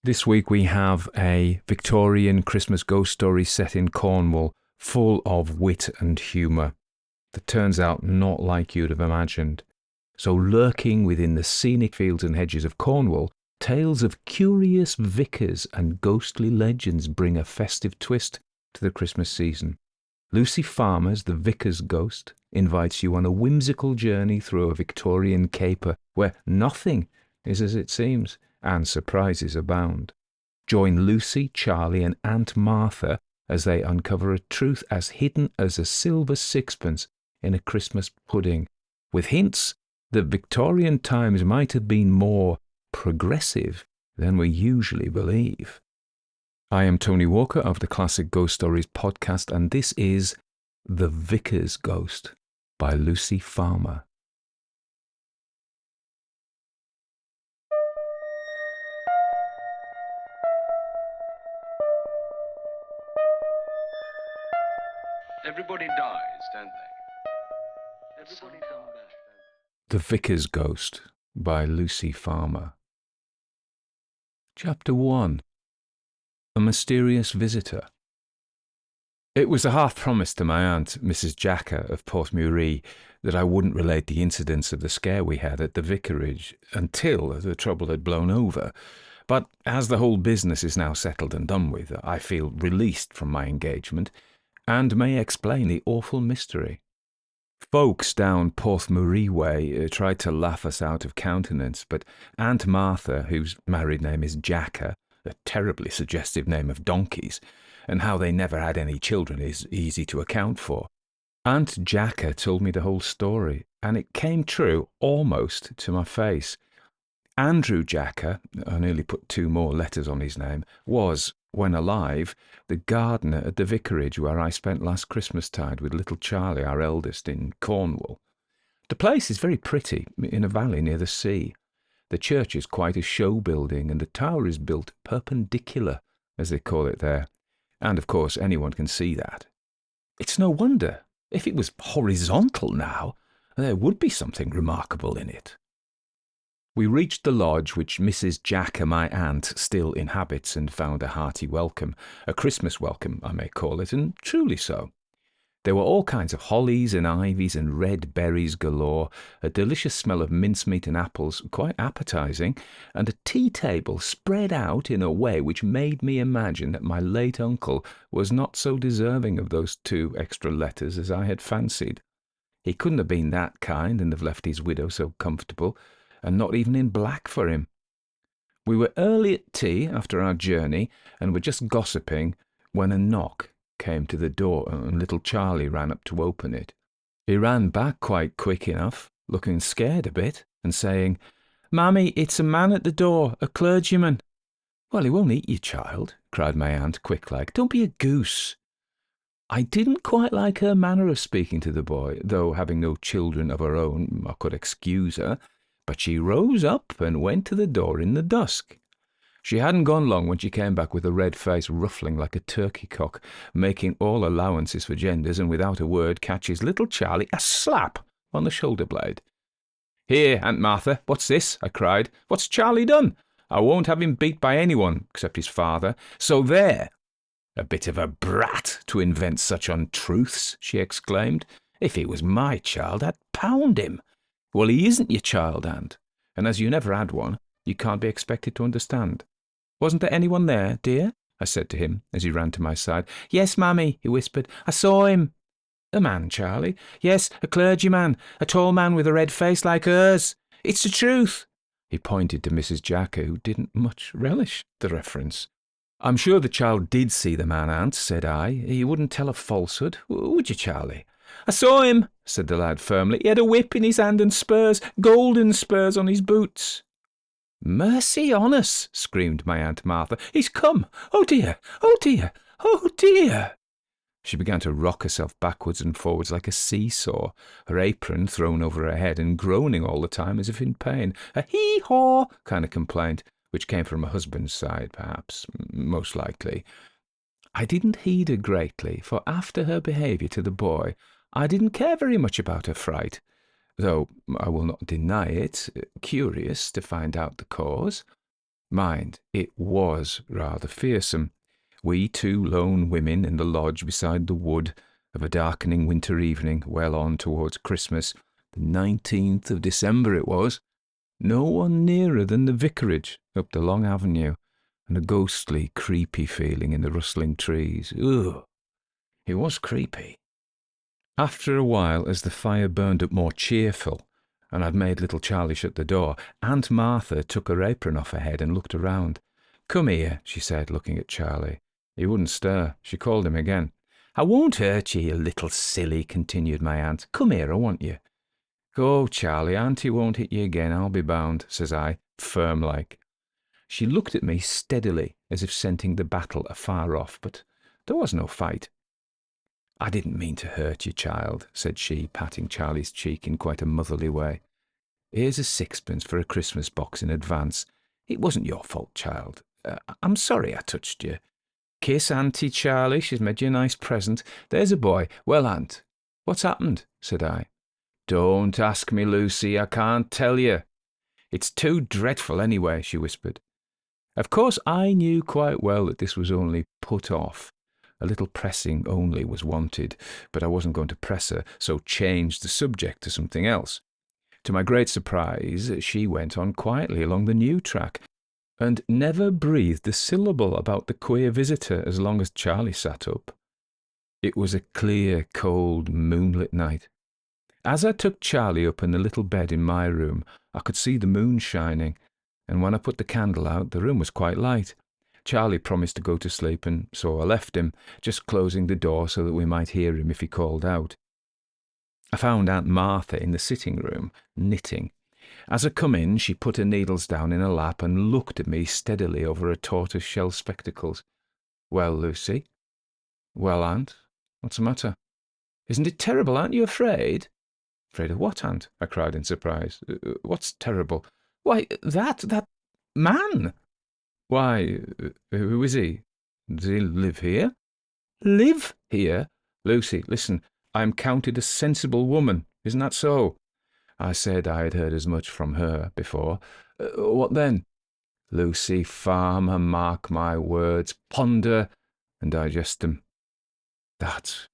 This week we have a Victorian Christmas ghost story set in Cornwall, full of wit and humour, that turns out not like you'd have imagined. So lurking within the scenic fields and hedges of Cornwall, tales of curious vicars and ghostly legends bring a festive twist to the Christmas season. Lucy Farmer's The Vicar's Ghost invites you on a whimsical journey through a Victorian caper where nothing is as it seems, and surprises abound. Join Lucy, Charley and Aunt Martha as they uncover a truth as hidden as a silver sixpence in a Christmas pudding, with hints that Victorian times might have been more progressive than we usually believe. I am Tony Walker of the Classic Ghost Stories podcast, and this is The Vicar's Ghost by Lucy Farmer. Everybody dies, don't they? Everybody come back. The Vicar's Ghost by Lucy Farmer. Chapter 1. A Mysterious Visitor. It was a half promise to my aunt, Mrs. Jacker of Porthmuree, that I wouldn't relate the incidents of the scare we had at the vicarage until the trouble had blown over. But as the whole business is now settled and done with, I feel released from my engagement, and may explain the awful mystery. Folks down Porthmuree way tried to laugh us out of countenance, but Aunt Martha, whose married name is Jacker, a terribly suggestive name of donkeys, and how they never had any children is easy to account for. Aunt Jacker told me the whole story, and it came true almost to my face. Andrew Jacker, I nearly put 2 more letters on his name, was, when alive, the gardener at the vicarage where I spent last Christmastide with little Charley, our eldest, in Cornwall. The place is very pretty, in a valley near the sea. The church is quite a show building, and the tower is built perpendicular, as they call it there, and of course anyone can see that. It's no wonder. If it was horizontal now, there would be something remarkable in it. We reached the lodge which Mrs. Jacker, my aunt, still inhabits, and found a hearty welcome, a Christmas welcome, I may call it, and truly so. There were all kinds of hollies and ivies and red berries galore, a delicious smell of mincemeat and apples, quite appetising, and a tea table spread out in a way which made me imagine that my late uncle was not so deserving of those 2 extra letters as I had fancied. He couldn't have been that kind and have left his widow so comfortable, and not even in black for him. We were early at tea after our journey, and were just gossiping, when a knock came to the door, and little Charley ran up to open it. He ran back quite quick enough, looking scared a bit, and saying, "Mammy, it's a man at the door, a clergyman." "Well, he won't eat you, child," cried my aunt, quick-like. "Don't be a goose." I didn't quite like her manner of speaking to the boy, though having no children of her own, I could excuse her. But she rose up and went to the door in the dusk. She hadn't gone long when she came back with a red face ruffling like a turkey cock, making all allowances for genders, and without a word catches little Charley a slap on the shoulder blade. "Here, Aunt Martha, what's this?" I cried. "What's Charley done? I won't have him beat by anyone except his father. So there!" "A bit of a brat to invent such untruths," she exclaimed. "If he was my child, I'd pound him." "Well, he isn't your child, Aunt, and as you never had one, you can't be expected to understand." "Wasn't there anyone there, dear?" I said to him as he ran to my side. "Yes, Mammy," he whispered. "I saw him." "A man, Charley?" "Yes, a clergyman, a tall man with a red face like hers. It's the truth." He pointed to Mrs. Jacker, who didn't much relish the reference. "I'm sure the child did see the man, Aunt," said I. "You wouldn't tell a falsehood, would you, Charley?" "I saw him," said the lad firmly. "He had a whip in his hand and spurs, golden spurs on his boots." "Mercy on us!" screamed my Aunt Martha. "He's come! Oh dear! Oh dear! Oh dear!" She began to rock herself backwards and forwards like a seesaw, her apron thrown over her head, and groaning all the time as if in pain. A hee-haw kind of complaint, which came from her husband's side, perhaps, most likely. I didn't heed her greatly, for after her behaviour to the boy, I didn't care very much about her fright, though I will not deny it, curious to find out the cause. Mind, it was rather fearsome. We two lone women in the lodge beside the wood of a darkening winter evening, well on towards Christmas. The 19th of December it was. No one nearer than the vicarage up the long avenue, and a ghostly, creepy feeling in the rustling trees. Ugh! It was creepy. After a while, as the fire burned up more cheerful, and I'd made little Charley shut the door, Aunt Martha took her apron off her head and looked around. "Come here," she said, looking at Charley. He wouldn't stir. She called him again. "I won't hurt you, you little silly," continued my aunt. "Come here, I want you." "Go, Charley, Auntie won't hit you again, I'll be bound," says I, firm-like. She looked at me steadily, as if scenting the battle afar off, but there was no fight. "I didn't mean to hurt you, child," said she, patting Charley's cheek in quite a motherly way. "Here's a sixpence for a Christmas box in advance. It wasn't your fault, child. I'm sorry I touched you. Kiss Auntie, Charley, she's made you a nice present. There's a boy. Well, Aunt, what's happened?" said I. "Don't ask me, Lucy, I can't tell you. It's too dreadful anyway," she whispered. Of course, I knew quite well that this was only put off. A little pressing only was wanted, but I wasn't going to press her, so changed the subject to something else. To my great surprise, she went on quietly along the new track, and never breathed a syllable about the queer visitor as long as Charley sat up. It was a clear, cold, moonlit night. As I took Charley up in the little bed in my room, I could see the moon shining, and when I put the candle out, the room was quite light. Charley promised to go to sleep, and so I left him, just closing the door so that we might hear him if he called out. I found Aunt Martha in the sitting room, knitting. As I come in, she put her needles down in her lap and looked at me steadily over her tortoise-shell spectacles. "Well, Lucy?" "Well, Aunt, what's the matter?" "Isn't it terrible? Aren't you afraid?" "Afraid of what, Aunt?" I cried in surprise. "What's terrible?" "Why, that man." "Why, who is he? Does he live here?" "Live here? Lucy, listen, I am counted a sensible woman. Isn't that so?" I said I had heard as much from her before. "What then?" "Lucy, farmer, mark my words, ponder and digest them. That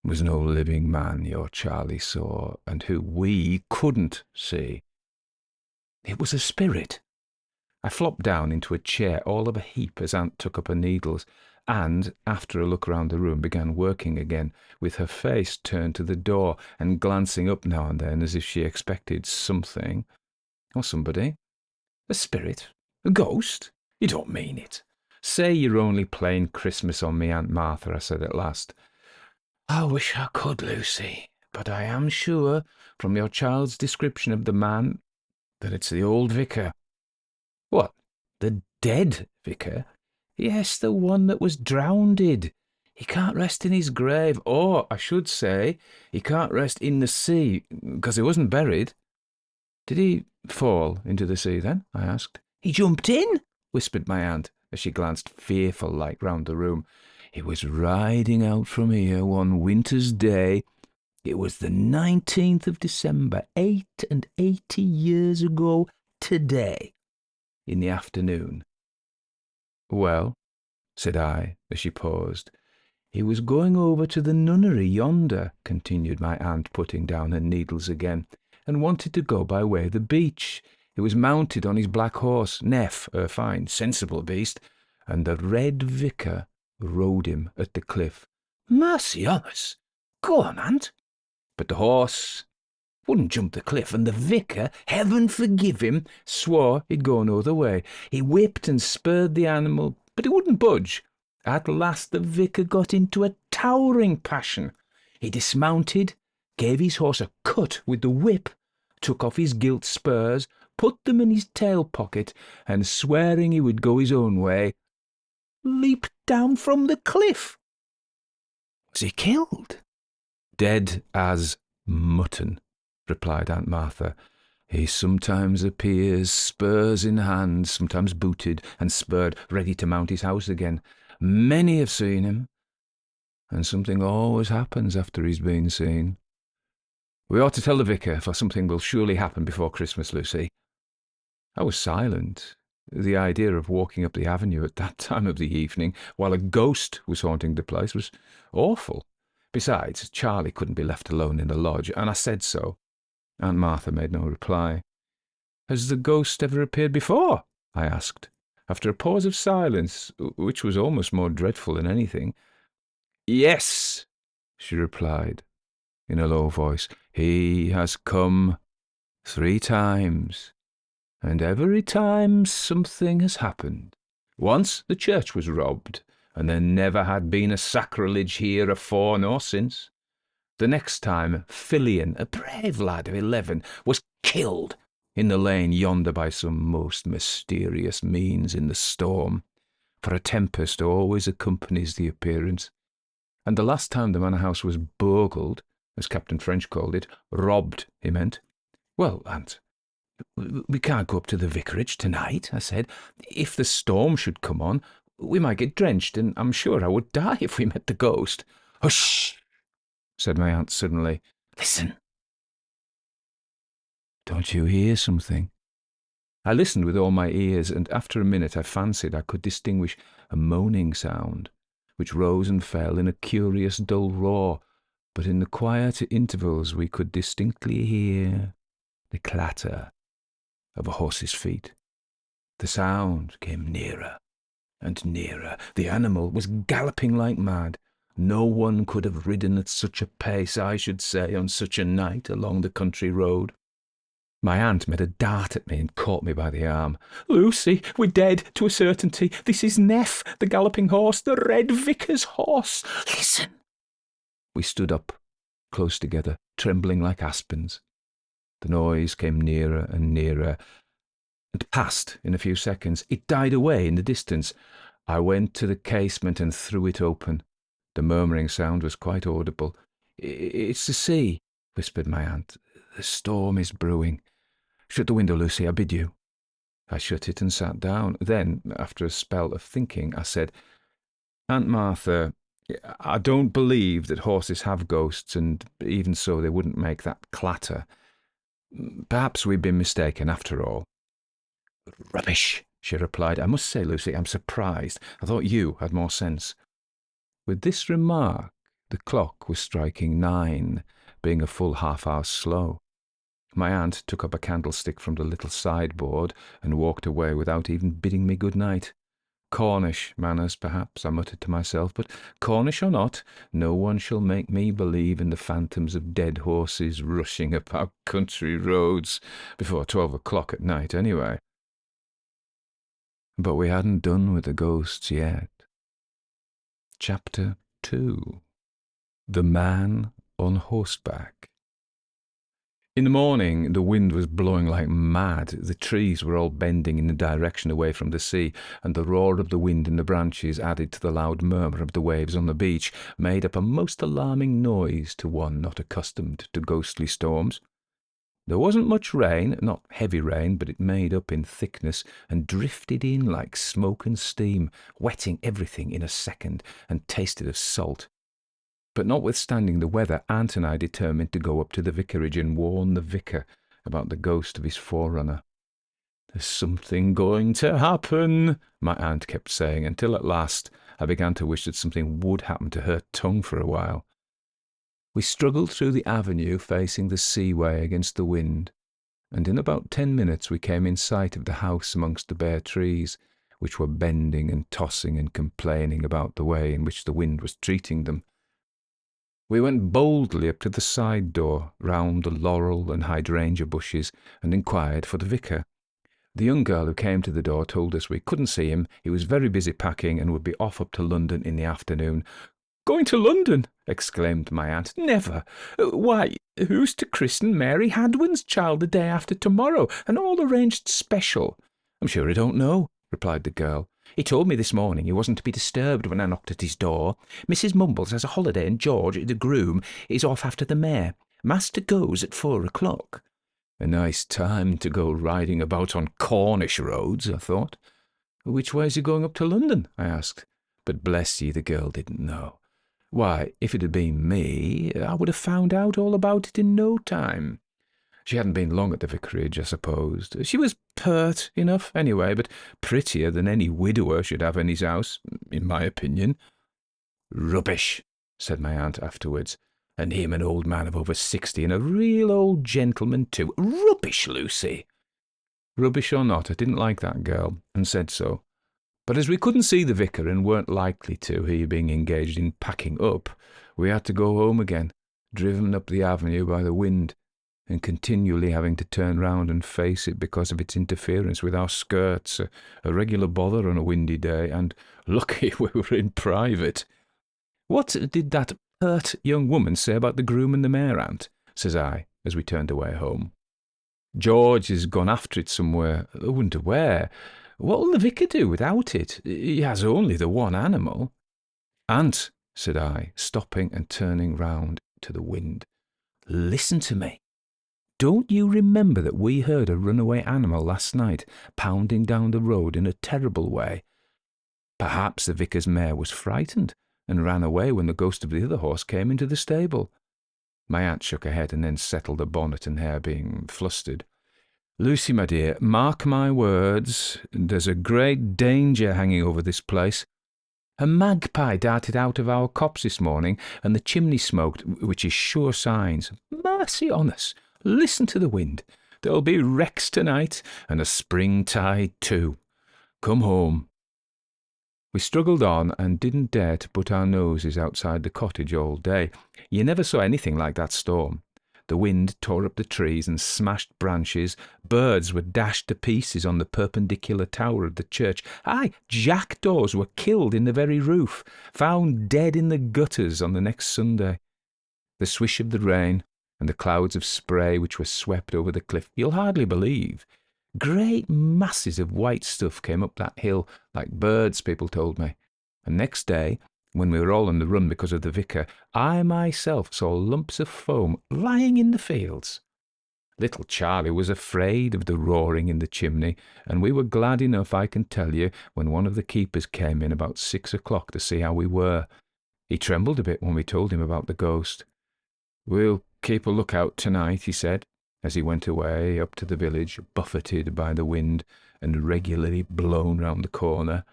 was no living man your Charley saw, and who we couldn't see. It was a spirit." I flopped down into a chair all of a heap as Aunt took up her needles, and, after a look round the room, began working again, with her face turned to the door and glancing up now and then as if she expected something or somebody. "A spirit? A ghost? You don't mean it. Say you're only playing Christmas on me, Aunt Martha," I said at last. "I wish I could, Lucy, but I am sure, from your child's description of the man, that it's the old vicar." "What, the dead vicar?" "Yes, the one that was drownded. He can't rest in his grave, or, I should say, he can't rest in the sea, because he wasn't buried." "Did he fall into the sea, then?" I asked. "He jumped in," whispered my aunt, as she glanced fearful-like round the room. "He was riding out from here one winter's day. It was the 19th of December, 88 years ago today, in the afternoon." "Well," said I, as she paused. "He was going over to the nunnery yonder," continued my aunt, putting down her needles again, "and wanted to go by way of the beach. He was mounted on his black horse, Neff, a fine, sensible beast, and the red vicar rode him at the cliff." "Mercy on us! Go on, Aunt." "But the horse wouldn't jump the cliff, and the vicar, heaven forgive him, swore he'd go no other way. He whipped and spurred the animal, but it wouldn't budge. At last the vicar got into a towering passion. He dismounted, gave his horse a cut with the whip, took off his gilt spurs, put them in his tail pocket, and swearing he would go his own way, leaped down from the cliff." "Was he killed?" "Dead as mutton," replied Aunt Martha. "He sometimes appears, spurs in hand, sometimes booted and spurred, ready to mount his house again. Many have seen him, and something always happens after he's been seen. We ought to tell the vicar, for something will surely happen before Christmas, Lucy." I was silent. The idea of walking up the avenue at that time of the evening while a ghost was haunting the place was awful. Besides, Charley couldn't be left alone in the lodge, and I said so. Aunt Martha made no reply. "Has the ghost ever appeared before?" I asked, after a pause of silence, which was almost more dreadful than anything. "Yes," she replied, in a low voice. "He has come 3 times, and every time something has happened. Once the church was robbed, and there never had been a sacrilege here afore nor since. The next time, Fillion, a brave lad of 11, was killed in the lane yonder by some most mysterious means in the storm, for a tempest always accompanies the appearance. And the last time the manor house was burgled, as Captain French called it, robbed, he meant. Well, Aunt, we can't go up to the vicarage tonight, I said. If the storm should come on, we might get drenched, and I'm sure I would die if we met the ghost." "Hush!" said my aunt suddenly. "Listen. Don't you hear something?" I listened with all my ears, and after a minute I fancied I could distinguish a moaning sound, which rose and fell in a curious dull roar, but in the quieter intervals we could distinctly hear the clatter of a horse's feet. The sound came nearer and nearer. The animal was galloping like mad. No one could have ridden at such a pace, I should say, on such a night along the country road. My aunt made a dart at me and caught me by the arm. "Lucy, we're dead, to a certainty. This is Neff, the galloping horse, the Red Vicar's horse. Listen." We stood up, close together, trembling like aspens. The noise came nearer and nearer, and passed in a few seconds. It died away in the distance. I went to the casement and threw it open. The murmuring sound was quite audible. "It's the sea," whispered my aunt. "The storm is brewing. Shut the window, Lucy, I bid you." I shut it and sat down. Then, after a spell of thinking, I said, "Aunt Martha, I don't believe that horses have ghosts, and even so they wouldn't make that clatter. Perhaps we've been mistaken after all." "Rubbish," she replied. "I must say, Lucy, I'm surprised. I thought you had more sense." With this remark, the clock was striking 9, being a full half-hour slow. My aunt took up a candlestick from the little sideboard and walked away without even bidding me good night. Cornish manners, perhaps, I muttered to myself, but Cornish or not, no one shall make me believe in the phantoms of dead horses rushing about country roads before 12 o'clock at night, anyway. But we hadn't done with the ghosts yet. Chapter 2. The Man on Horseback. In the morning, the wind was blowing like mad. The trees were all bending in a direction away from the sea, and the roar of the wind in the branches, added to the loud murmur of the waves on the beach, made up a most alarming noise to one not accustomed to ghostly storms. There wasn't much rain, not heavy rain, but it made up in thickness and drifted in like smoke and steam, wetting everything in a second, and tasted of salt. But notwithstanding the weather, Aunt and I determined to go up to the vicarage and warn the vicar about the ghost of his forerunner. "There's something going to happen," my aunt kept saying, until at last I began to wish that something would happen to her tongue for a while. We struggled through the avenue facing the seaway against the wind, and in about 10 minutes we came in sight of the house amongst the bare trees, which were bending and tossing and complaining about the way in which the wind was treating them. We went boldly up to the side door, round the laurel and hydrangea bushes, and inquired for the vicar. The young girl who came to the door told us we couldn't see him, he was very busy packing and would be off up to London in the afternoon. "Going to London!" exclaimed my aunt. "Never! Why, who's to christen Mary Hadwin's child the day after tomorrow, and all arranged special?" "I'm sure I don't know," replied the girl. "He told me this morning he wasn't to be disturbed when I knocked at his door. Mrs. Mumbles has a holiday, and George, the groom, is off after the mare. Master goes at 4 o'clock. A nice time to go riding about on Cornish roads, I thought. "Which way is he going up to London?" I asked. But bless ye, the girl didn't know. Why, if it had been me, I would have found out all about it in no time. She hadn't been long at the vicarage, I supposed. She was pert enough, anyway, but prettier than any widower should have in his house, in my opinion. Rubbish, said my aunt afterwards. And him an old man of over 60, and a real old gentleman too. Rubbish, Lucy. Rubbish or not, I didn't like that girl, and said so. But as we couldn't see the vicar and weren't likely to, he being engaged in packing up, we had to go home again, driven up the avenue by the wind, and continually having to turn round and face it because of its interference with our skirts, a regular bother on a windy day, and lucky we were in private. What did that pert young woman say about the groom and the mare, aunt? Says I, as we turned away home. George has gone after it somewhere. I wonder where. What'll the vicar do without it? He has only the one animal. Aunt, said I, stopping and turning round to the wind, listen to me. Don't you remember that we heard a runaway animal last night pounding down the road in a terrible way? Perhaps the vicar's mare was frightened and ran away when the ghost of the other horse came into the stable. My aunt shook her head and then settled the bonnet and hair, being flustered. Lucy, my dear, mark my words, there's a great danger hanging over this place. A magpie darted out of our copse this morning, and the chimney smoked, which is sure signs. Mercy on us! Listen to the wind. There'll be wrecks tonight, and a spring tide too. Come home. We struggled on and didn't dare to put our noses outside the cottage all day. You never saw anything like that storm. The wind tore up the trees and smashed branches. Birds were dashed to pieces on the perpendicular tower of the church. Aye, jackdaws were killed in the very roof, found dead in the gutters on the next Sunday. The swish of the rain and the clouds of spray which were swept over the cliff, you'll hardly believe. Great masses of white stuff came up that hill, like birds, people told me. And next day, when we were all on the run because of the vicar, I myself saw lumps of foam lying in the fields. Little Charley was afraid of the roaring in the chimney, and we were glad enough, I can tell you, when one of the keepers came in about 6 o'clock to see how we were. He trembled a bit when we told him about the ghost. We'll keep a lookout tonight, he said, as he went away up to the village, buffeted by the wind and regularly blown round the corner.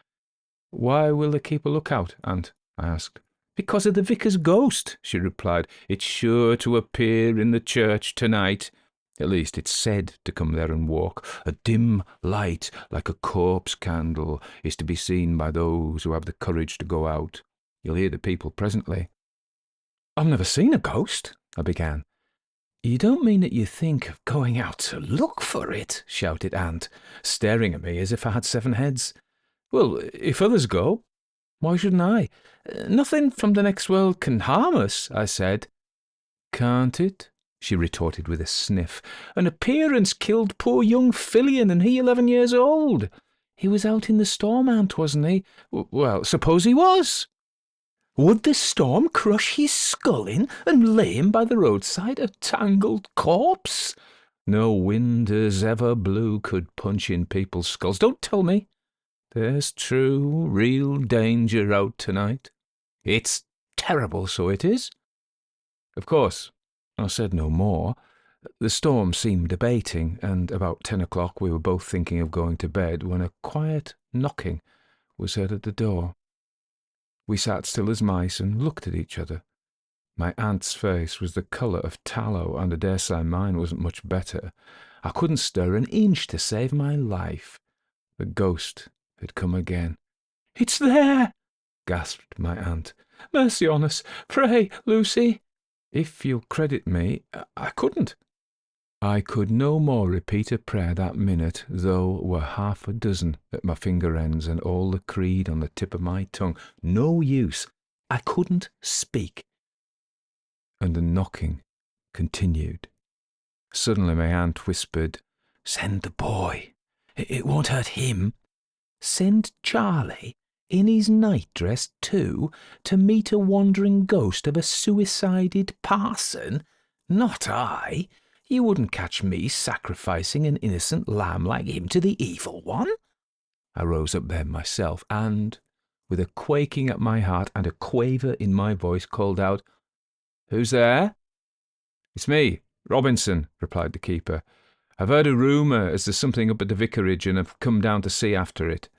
Why will they keep a lookout, aunt? I asked. Because of the vicar's ghost, she replied. It's sure to appear in the church tonight. At least it's said to come there and walk. A dim light, like a corpse candle, is to be seen by those who have the courage to go out. You'll hear the people presently. I've never seen a ghost, I began. You don't mean that you think of going out to look for it, shouted aunt, staring at me as if I had 7 heads. Well, if others go, why shouldn't I? Nothing from the next world can harm us, I said. Can't it? She retorted with a sniff. An appearance killed poor young Fillion, and he 11 years old. He was out in the storm, aunt, wasn't he? Well, suppose he was. Would the storm crush his skull in and lay him by the roadside, a tangled corpse? No wind as ever blew could punch in people's skulls. Don't tell me. There's true, real danger out tonight. It's terrible, so it is. Of course, I said no more. The storm seemed abating, and about 10 o'clock we were both thinking of going to bed when a quiet knocking was heard at the door. We sat still as mice and looked at each other. My aunt's face was the colour of tallow, and I dare say mine wasn't much better. I couldn't stir an inch to save my life. The ghost had come again. It's there, gasped my aunt. Mercy on us. Pray, Lucy. If you'll credit me, I couldn't. I could no more repeat a prayer that minute, though were 6 at my finger ends and all the creed on the tip of my tongue. No use. I couldn't speak. And the knocking continued. Suddenly my aunt whispered, Send the boy. It won't hurt him. Send Charley, in his night-dress too, to meet a wandering ghost of a suicided parson? Not I. You wouldn't catch me sacrificing an innocent lamb like him to the evil one. I rose up then myself, and, with a quaking at my heart and a quaver in my voice, called out, Who's there? It's me, "Robinson," replied the keeper. "I've heard a rumour as there's something up at the vicarage, and have come down to see after it."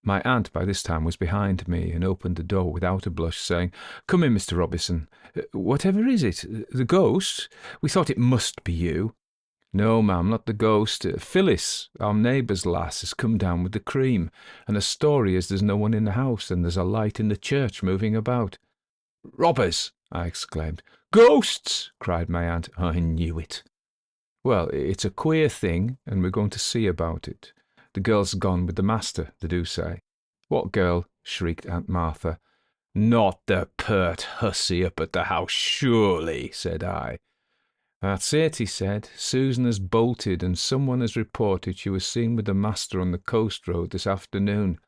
My aunt by this time was behind me and opened the door without a blush, saying, "Come in, Mr. Robinson. Whatever is it? The ghost? We thought it must be you." "No, ma'am, not the ghost. Phyllis, our neighbour's lass, has come down with the cream, and the story is there's no one in the house, and there's a light in the church moving about." "Robbers!" I exclaimed. "Ghosts!" cried my aunt. "I knew it." "Well, it's a queer thing, and we're going to see about it. The girl's gone with the master, they do say." "What girl?" shrieked Aunt Martha. "Not the pert hussy up at the house, surely," said I. "That's it," he said. "Susan has bolted, and someone has reported she was seen with the master on the coast road this afternoon."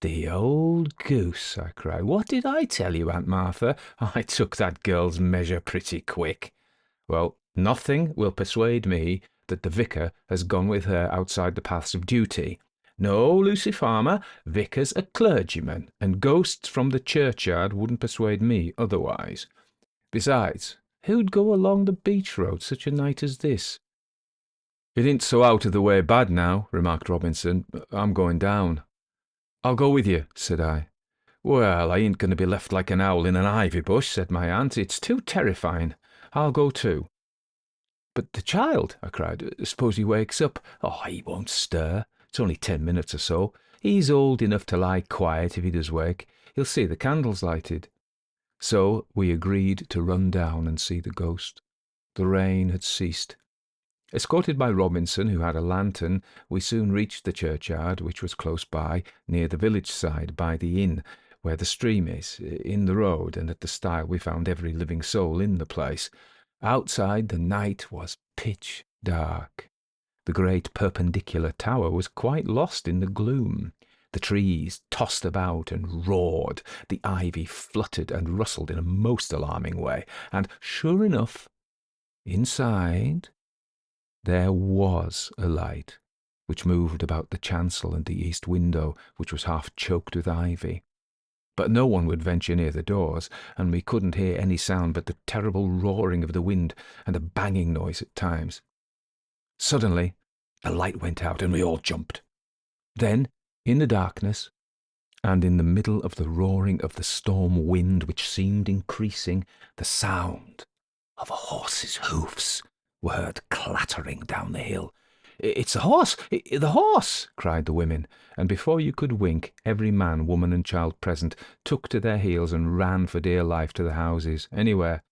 "The old goose!" I cried. "What did I tell you, Aunt Martha? I took that girl's measure pretty quick." "Well, nothing will persuade me that the vicar has gone with her outside the paths of duty. No, Lucy Farmer, Vicar's a clergyman, and ghosts from the churchyard wouldn't persuade me otherwise. Besides, who'd go along the beach road such a night as this?" "It ain't so out of the way bad now," remarked Robinson. "I'm going down." "I'll go with you," said I. "Well, I ain't going to be left like an owl in an ivy bush," said my aunt. "It's too terrifying. I'll go too." "But the child," I cried. "Suppose he wakes up?" "Oh, he won't stir. It's only 10 minutes or so. He's old enough to lie quiet if he does wake. He'll see the candles lighted." So we agreed to run down and see the ghost. The rain had ceased. Escorted by Robinson, who had a lantern, we soon reached the churchyard, which was close by, near the village side, by the inn, where the stream is, in the road, and at the stile we found every living soul in the place. Outside the night was pitch dark. The great perpendicular tower was quite lost in the gloom. The trees tossed about and roared, the ivy fluttered and rustled in a most alarming way, and sure enough, inside there was a light, which moved about the chancel and the east window, which was half choked with ivy. But no one would venture near the doors, and we couldn't hear any sound but the terrible roaring of the wind and a banging noise at times. Suddenly, the light went out, and we all jumped. Then, in the darkness, and in the middle of the roaring of the storm wind, which seemed increasing, the sound of a horse's hoofs were heard clattering down the hill. "It's the horse! The horse!" cried the women, and before you could wink, every man, woman, and child present took to their heels and ran for dear life to the houses, anywhere.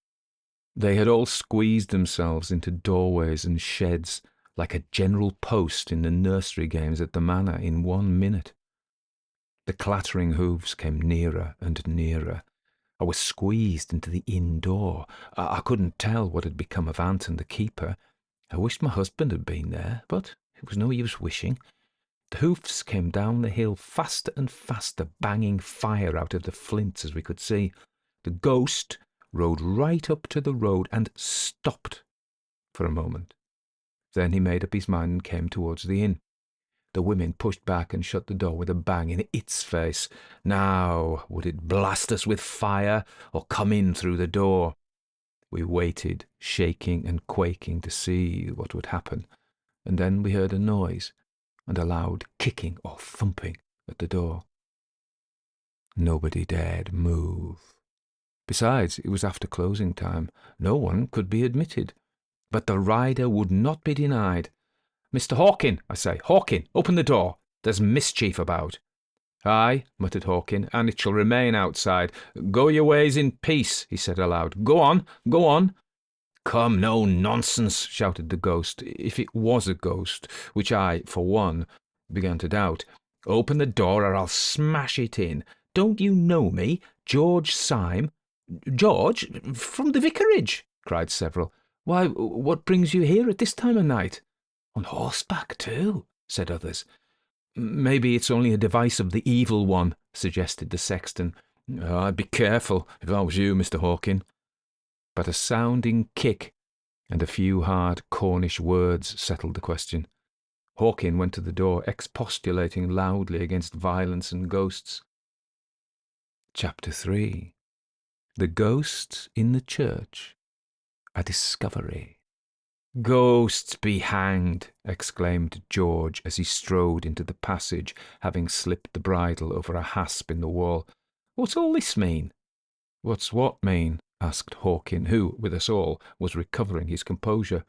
They had all squeezed themselves into doorways and sheds, like a general post in the nursery games at the manor, in 1 minute. The clattering hoofs came nearer and nearer. I was squeezed into the inn door. I couldn't tell what had become of Aunt and the keeper. I wished my husband had been there, but it was no use wishing. The hoofs came down the hill faster and faster, banging fire out of the flints as we could see. The ghost rode right up to the road and stopped for a moment. Then he made up his mind and came towards the inn. The women pushed back and shut the door with a bang in its face. Now, would it blast us with fire or come in through the door? We waited, shaking and quaking, to see what would happen, and then we heard a noise and a loud kicking or thumping at the door. Nobody dared move. Besides, it was after closing time. No one could be admitted. But the rider would not be denied. "Mr. Hawkin, I say, Hawkin, open the door. There's mischief about." "Aye," muttered Hawkin, "and it shall remain outside. Go your ways in peace," he said aloud. "Go on, go on." "Come, no nonsense," shouted the ghost, if it was a ghost, which I, for one, began to doubt. "Open the door or I'll smash it in. Don't you know me? George Syme." "George? From the vicarage?" cried several. "Why, what brings you here at this time of night?" "On horseback, too," said others. "Maybe it's only a device of the evil one," suggested the sexton. "I'd be careful if I was you, Mr. Hawkin." But a sounding kick and a few hard Cornish words settled the question. Hawkin went to the door, expostulating loudly against violence and ghosts. Chapter 3. The Ghosts in the Church. A Discovery. "Ghosts be hanged!" exclaimed George as he strode into the passage, having slipped the bridle over a hasp in the wall. "What's all this mean?" "What's what mean?" asked Hawkin, who, with us all, was recovering his composure.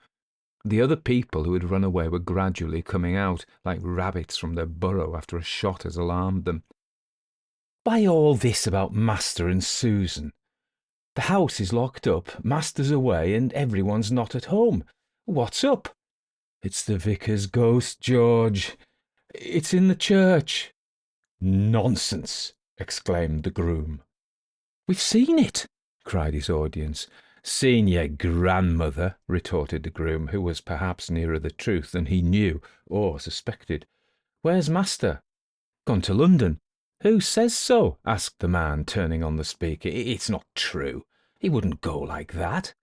The other people who had run away were gradually coming out, like rabbits from their burrow after a shot has alarmed them. "By all this about Master and Susan. The house is locked up, Master's away, and everyone's not at home. What's up?" "It's the vicar's ghost, George. It's in the church." "Nonsense!" exclaimed the groom. "We've seen it!" cried his audience. "Seen your grandmother," retorted the groom, who was perhaps nearer the truth than he knew or suspected. "Where's Master?" "Gone to London." "Who says so?" asked the man, turning on the speaker. "It's not true. He wouldn't go like that."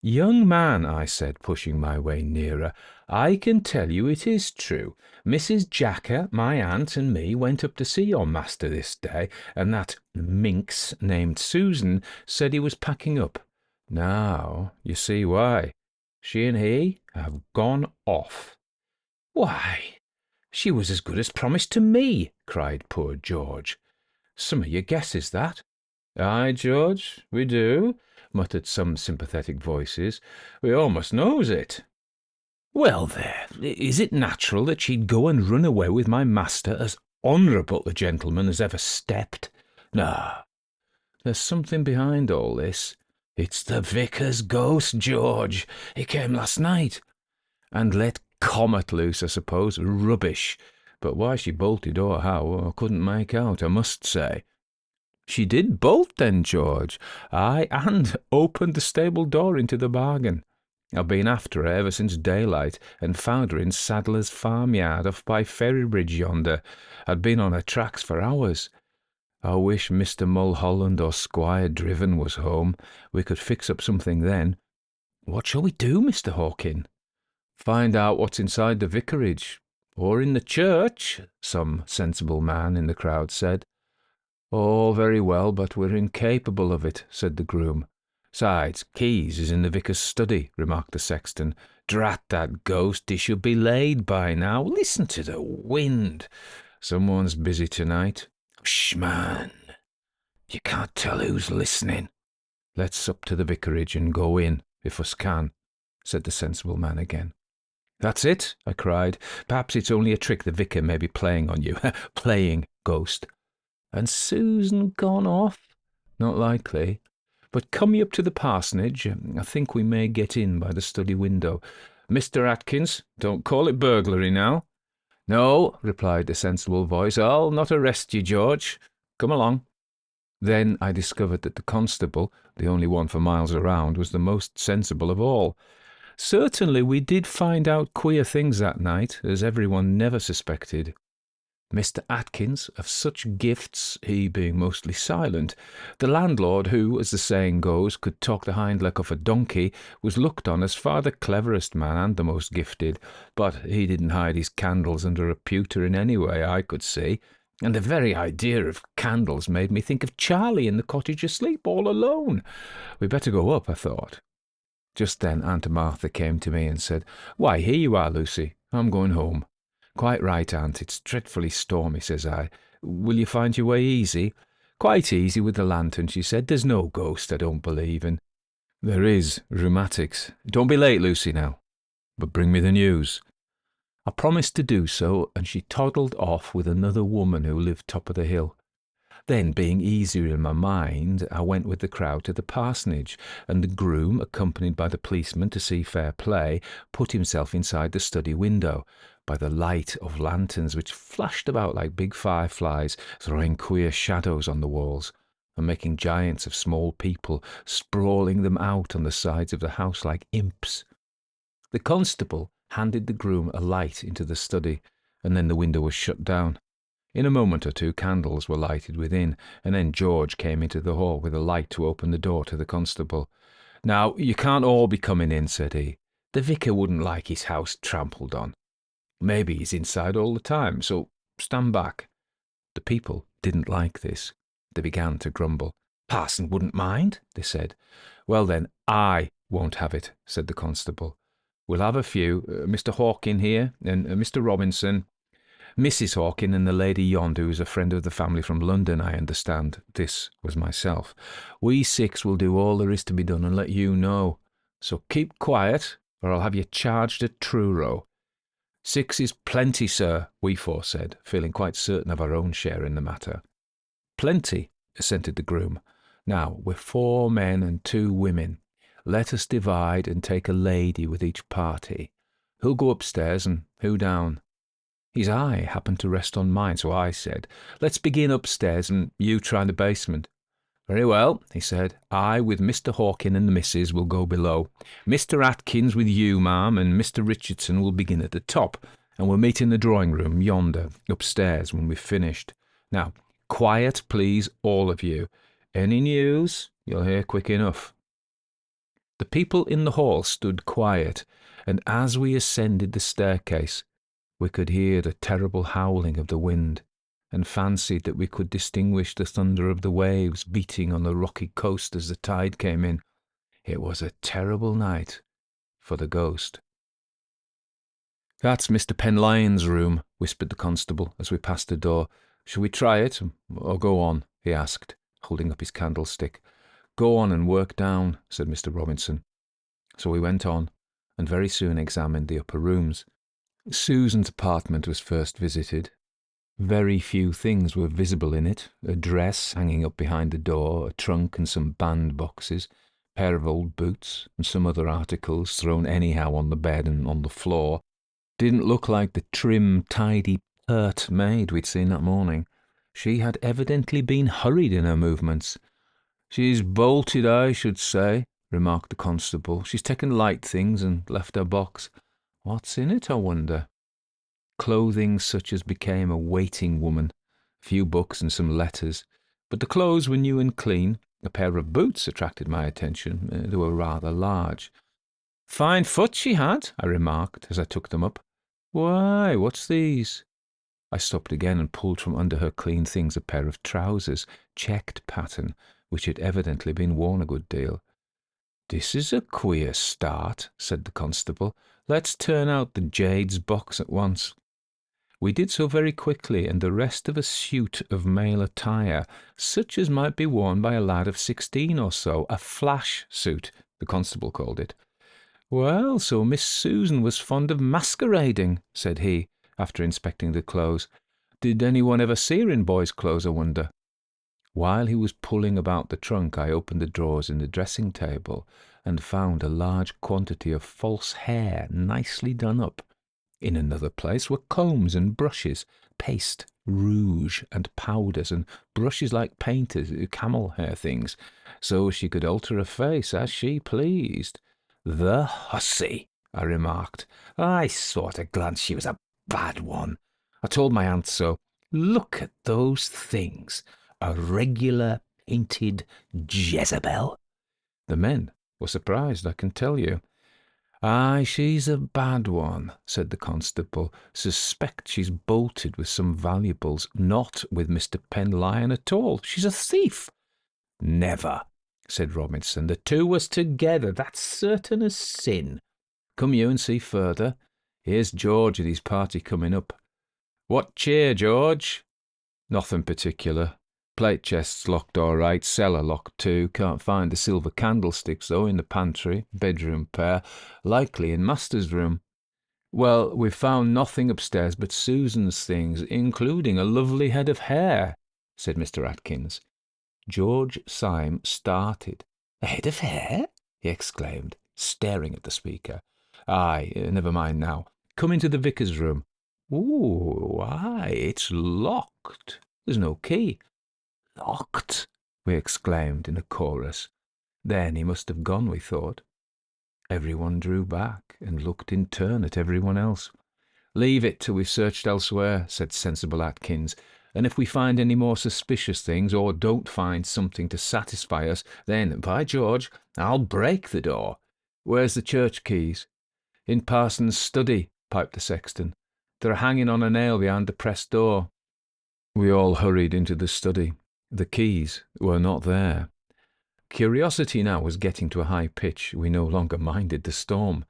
"Young man," I said, pushing my way nearer, "I can tell you it is true. Mrs. Jacker, my aunt, and me went up to see your master this day, and that minx named Susan said he was packing up. Now, you see why. She and he have gone off." "Why, she was as good as promised to me," cried poor George. "Some of you guesses that." "Aye, George, we do," muttered some sympathetic voices. "We almost knows it." "Well, there, is it natural that she'd go and run away with my master, as honourable a gentleman as ever stepped? No, there's something behind all this. It's the vicar's ghost, George. He came last night, and let Comet loose, I suppose. Rubbish. But why she bolted or how, I couldn't make out, I must say." "She did bolt then, George. Aye, and opened the stable door into the bargain. I've been after her ever since daylight, and found her in Sadler's farmyard off by Ferrybridge yonder. I'd been on her tracks for hours. I wish Mr. Mulholland or Squire Driven was home. We could fix up something then." "What shall we do, Mr. Hawkin?" "Find out what's inside the vicarage, or in the church," some sensible man in the crowd said. "All very well, but we're incapable of it," said the groom. "Sides, keys is in the vicar's study," remarked the sexton. "Drat that ghost, he should be laid by now. Listen to the wind. Someone's busy tonight." "Shh, man. You can't tell who's listening." "Let's up to the vicarage and go in, if us can," said the sensible man again. "That's it," I cried. "Perhaps it's only a trick the vicar may be playing on you." "Playing, ghost." "And Susan gone off?" "Not likely. But come you up to the parsonage. I think we may get in by the study window. Mr. Atkins, don't call it burglary now." "No," replied the sensible voice. "I'll not arrest you, George. Come along." Then I discovered that the constable, the only one for miles around, was the most sensible of all. Certainly we did find out queer things that night, as everyone never suspected. Mr. Atkins, of such gifts, he being mostly silent. The landlord, who, as the saying goes, could talk the hind leg off a donkey, was looked on as far the cleverest man and the most gifted, but he didn't hide his candles under a pewter in any way I could see, and the very idea of candles made me think of Charley in the cottage asleep all alone. We'd better go up, I thought. Just then Aunt Martha came to me and said, "Why, here you are, Lucy. I'm going home." "Quite right, Aunt. It's dreadfully stormy," says I. "Will you find your way easy?" "Quite easy with the lantern," she said. "There's no ghost I don't believe in." "There is rheumatics. Don't be late, Lucy, now. But bring me the news." I promised to do so, and she toddled off with another woman who lived top of the hill. Then, being easier in my mind, I went with the crowd to the parsonage, and the groom, accompanied by the policeman to see fair play, put himself inside the study window, by the light of lanterns which flashed about like big fireflies, throwing queer shadows on the walls, and making giants of small people, sprawling them out on the sides of the house like imps. The constable handed the groom a light into the study, and then the window was shut down. In a moment or two candles were lighted within, and then George came into the hall with a light to open the door to the constable. "Now, you can't all be coming in," said he. "The vicar wouldn't like his house trampled on. Maybe he's inside all the time, so stand back." The people didn't like this. They began to grumble. "Parson wouldn't mind," they said. "Well then, I won't have it," said the constable. We'll have a few. Mr. Hawkin here, and Mr. Robinson. Mrs. Hawkin and the lady yonder, who's a friend of the family from London, I understand. This was myself. We 6 will do all there is to be done and let you know. So keep quiet, or I'll have you charged at Truro. 6 is plenty, sir, we 4 said, feeling quite certain of our own share in the matter. Plenty, assented the groom. Now, we're 4 men and 2 women. Let us divide and take a lady with each party. Who'll go upstairs and who down? His eye happened to rest on mine, so I said, let's begin upstairs and you try the basement. Very well, he said. I, with Mr. Hawkin and the missus, will go below. Mr. Atkins with you, ma'am, and Mr. Richardson will begin at the top, and we'll meet in the drawing-room yonder, upstairs, when we've finished. Now, quiet, please, all of you. Any news? You'll hear quick enough. The people in the hall stood quiet, and as we ascended the staircase, we could hear the terrible howling of the wind, and fancied that we could distinguish the thunder of the waves beating on the rocky coast as the tide came in. It was a terrible night for the ghost. That's Mr. Penlyon's room, whispered the constable as we passed the door. Shall we try it, or go on? He asked, holding up his candlestick. Go on and work down, said Mr. Robinson. So we went on, and very soon examined the upper rooms. Susan's apartment was first visited. Very few things were visible in it. A dress hanging up behind the door, a trunk and some bandboxes, a pair of old boots, and some other articles thrown anyhow on the bed and on the floor. Didn't look like the trim, tidy, pert maid we'd seen that morning. She had evidently been hurried in her movements. She's bolted, I should say, remarked the constable. She's taken light things and left her box. What's in it, I wonder? Clothing such as became a waiting woman, a few books and some letters. But the clothes were new and clean. A pair of boots attracted my attention. They were rather large. Fine foot she had, I remarked as I took them up. Why, what's these? I stopped again and pulled from under her clean things a pair of trousers, checked pattern, which had evidently been worn a good deal. This is a queer start, said the constable. Let's turn out the jade's box at once. We did so very quickly, and the rest of a suit of male attire, such as might be worn by a lad of 16 or so, a flash suit, the constable called it. Well, so Miss Susan was fond of masquerading, said he, after inspecting the clothes. Did anyone ever see her in boys' clothes, I wonder? While he was pulling about the trunk, I opened the drawers in the dressing-table and found a large quantity of false hair nicely done up. In another place were combs and brushes, paste, rouge, and powders, and brushes like painters, camel hair things, so she could alter her face as she pleased. The hussy, I remarked. I saw at a glance she was a bad one. I told my aunt so. Look at those things. A regular painted Jezebel. The men were surprised, I can tell you. Aye, she's a bad one, said the constable. Suspect she's bolted with some valuables, not with Mr. Penlyon at all. She's a thief. Never, said Robinson. The 2 was together. That's certain as sin. Come you and see further. Here's George and his party coming up. What cheer, George? Nothing particular. Plate chest's locked all right, cellar locked too. Can't find the silver candlesticks, though, in the pantry. Bedroom pair. Likely in master's room. Well, we've found nothing upstairs but Susan's things, including a lovely head of hair, said Mr. Atkins. George Syme started. A head of hair? He exclaimed, staring at the speaker. Aye, never mind now. Come into the vicar's room. Ooh, aye, it's locked. There's no key. Locked, we exclaimed in a chorus. Then he must have gone, we thought. Everyone drew back and looked in turn at everyone else. Leave it till we've searched elsewhere, said sensible Atkins, and if we find any more suspicious things, or don't find something to satisfy us, then, by George, I'll break the door. Where's the church keys? In Parson's study, piped the sexton. They're hanging on a nail behind the press door. We all hurried into the study. The keys were not there. Curiosity now was getting to a high pitch. We no longer minded the storm.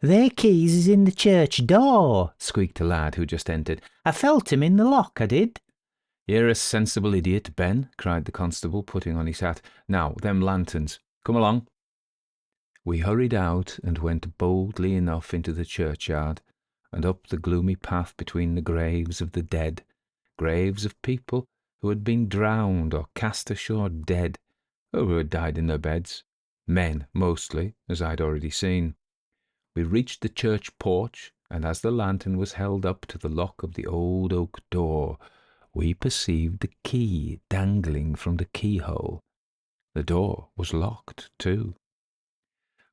"Their keys is in the church door," squeaked a lad who just entered. "I felt him in the lock, I did." "You're a sensible idiot, Ben," cried the constable, putting on his hat. "Now, them lanterns. Come along." We hurried out and went boldly enough into the churchyard, and up the gloomy path between the graves of the dead, graves of people who had been drowned or cast ashore dead, or who had died in their beds, men mostly, as I'd already seen. We reached the church porch, and as the lantern was held up to the lock of the old oak door, we perceived the key dangling from the keyhole. The door was locked, too.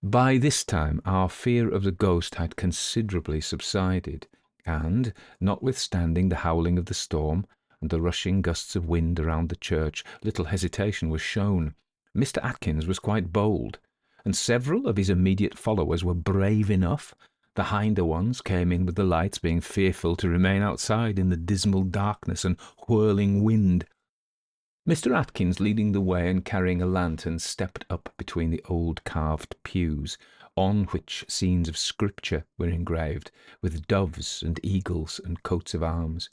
By this time our fear of the ghost had considerably subsided, and, notwithstanding the howling of the storm and the rushing gusts of wind around the church, little hesitation was shown. Mr. Atkins was quite bold, and several of his immediate followers were brave enough. The hinder ones came in with the lights, being fearful to remain outside in the dismal darkness and whirling wind. Mr. Atkins, leading the way and carrying a lantern, stepped up between the old carved pews, on which scenes of scripture were engraved, with doves and eagles and coats of arms.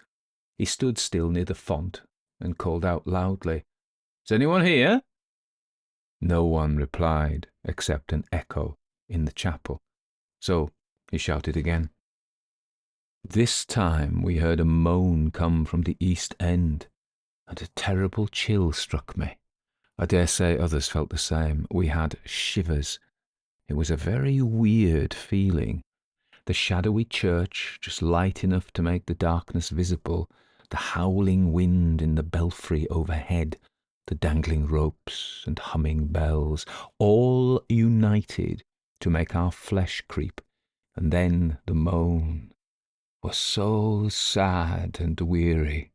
He stood still near the font and called out loudly, "Is anyone here?" No one replied, except an echo in the chapel. So he shouted again. This time we heard a moan come from the east end, and a terrible chill struck me. I dare say others felt the same. We had shivers. It was a very weird feeling. The shadowy church, just light enough to make the darkness visible, the howling wind in the belfry overhead, the dangling ropes and humming bells, all united to make our flesh creep, and then the moan was so sad and weary.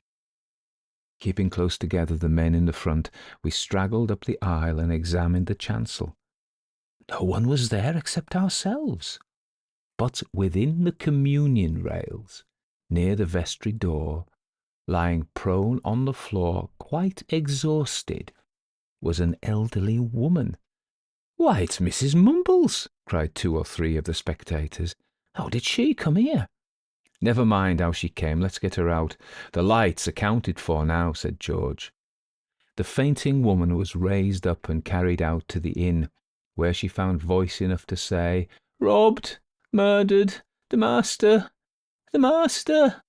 Keeping close together, the men in the front, we straggled up the aisle and examined the chancel. No one was there except ourselves. But within the communion rails, near the vestry door, lying prone on the floor, quite exhausted, was an elderly woman. "Why, it's Mrs. Mumbles!" cried 2 or 3 of the spectators. "How did she come here?" "Never mind how she came, let's get her out. The light's accounted for now," said George. The fainting woman was raised up and carried out to the inn, where she found voice enough to say, "Robbed, murdered, the master, the master."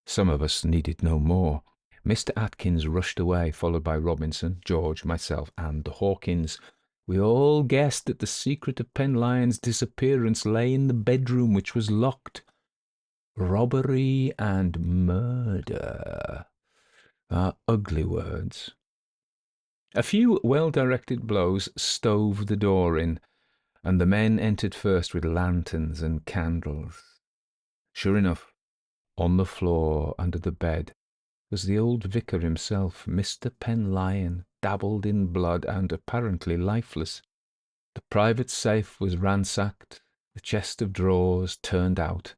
Some of us needed no more. Mr. Atkins rushed away, followed by Robinson, George, myself, and the Hawkins. We all guessed that the secret of Penlyon's disappearance lay in the bedroom, which was locked. Robbery and murder are ugly words. A few well-directed blows stove the door in, and the men entered first with lanterns and candles. Sure enough, on the floor under the bed was the old vicar himself, Mr. Penlyon, dabbled in blood and apparently lifeless. The private safe was ransacked, the chest of drawers turned out.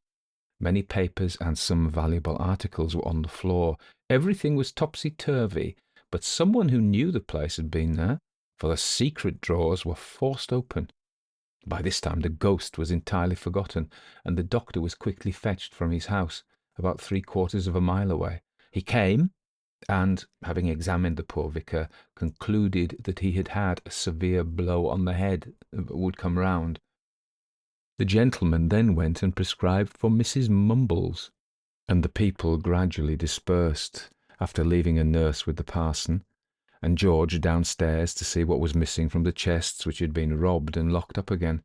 Many papers and some valuable articles were on the floor. Everything was topsy-turvy, but someone who knew the place had been there, for the secret drawers were forced open. By this time the ghost was entirely forgotten, and the doctor was quickly fetched from his house, about 3/4 of a mile away. He came, and, having examined the poor vicar, concluded that he had had a severe blow on the head, but would come round. The gentleman then went and prescribed for Mrs. Mumbles, and the people gradually dispersed, after leaving a nurse with the parson, and George downstairs to see what was missing from the chests which had been robbed and locked up again.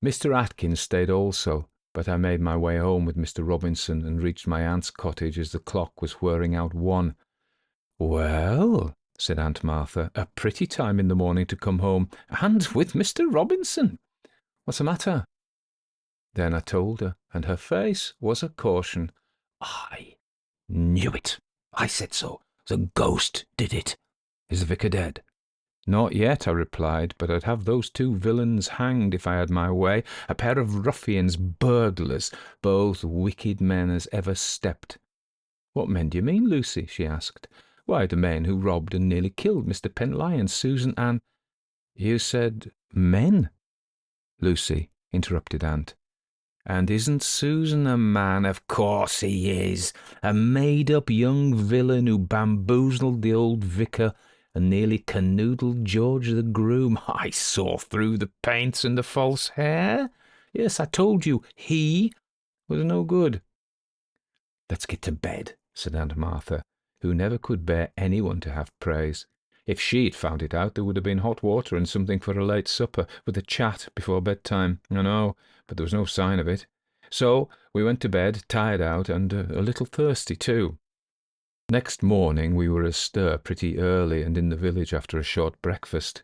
Mr. Atkins stayed also, but I made my way home with Mr. Robinson and reached my aunt's cottage as the clock was whirring out 1. "Well," said Aunt Martha, "a pretty time in the morning to come home, and with Mr. Robinson. What's the matter?" Then I told her, and her face was a caution. "I knew it. I said so. The ghost did it. Is the vicar dead?" "Not yet," I replied, "but I'd have those 2 villains hanged if I had my way. A pair of ruffians, burglars, both wicked men as ever stepped." "What men do you mean, Lucy?" she asked. "Why, the men who robbed and nearly killed Mr. Penlyon, Susan, and—" "You said men?" "Lucy, interrupted Aunt. And isn't Susan a man? Of course he is. A made-up young villain who bamboozled the old vicar and nearly canoodled George the groom. I saw through the paints and the false hair. Yes, I told you, he was no good. Let's get to bed, said Aunt Martha, who never could bear anyone to have praise. If she'd found it out, there would have been hot water and something for a late supper, with a chat before bedtime. I know, but there was no sign of it. So we went to bed, tired out, and a little thirsty too. Next morning we were astir pretty early and in the village after a short breakfast.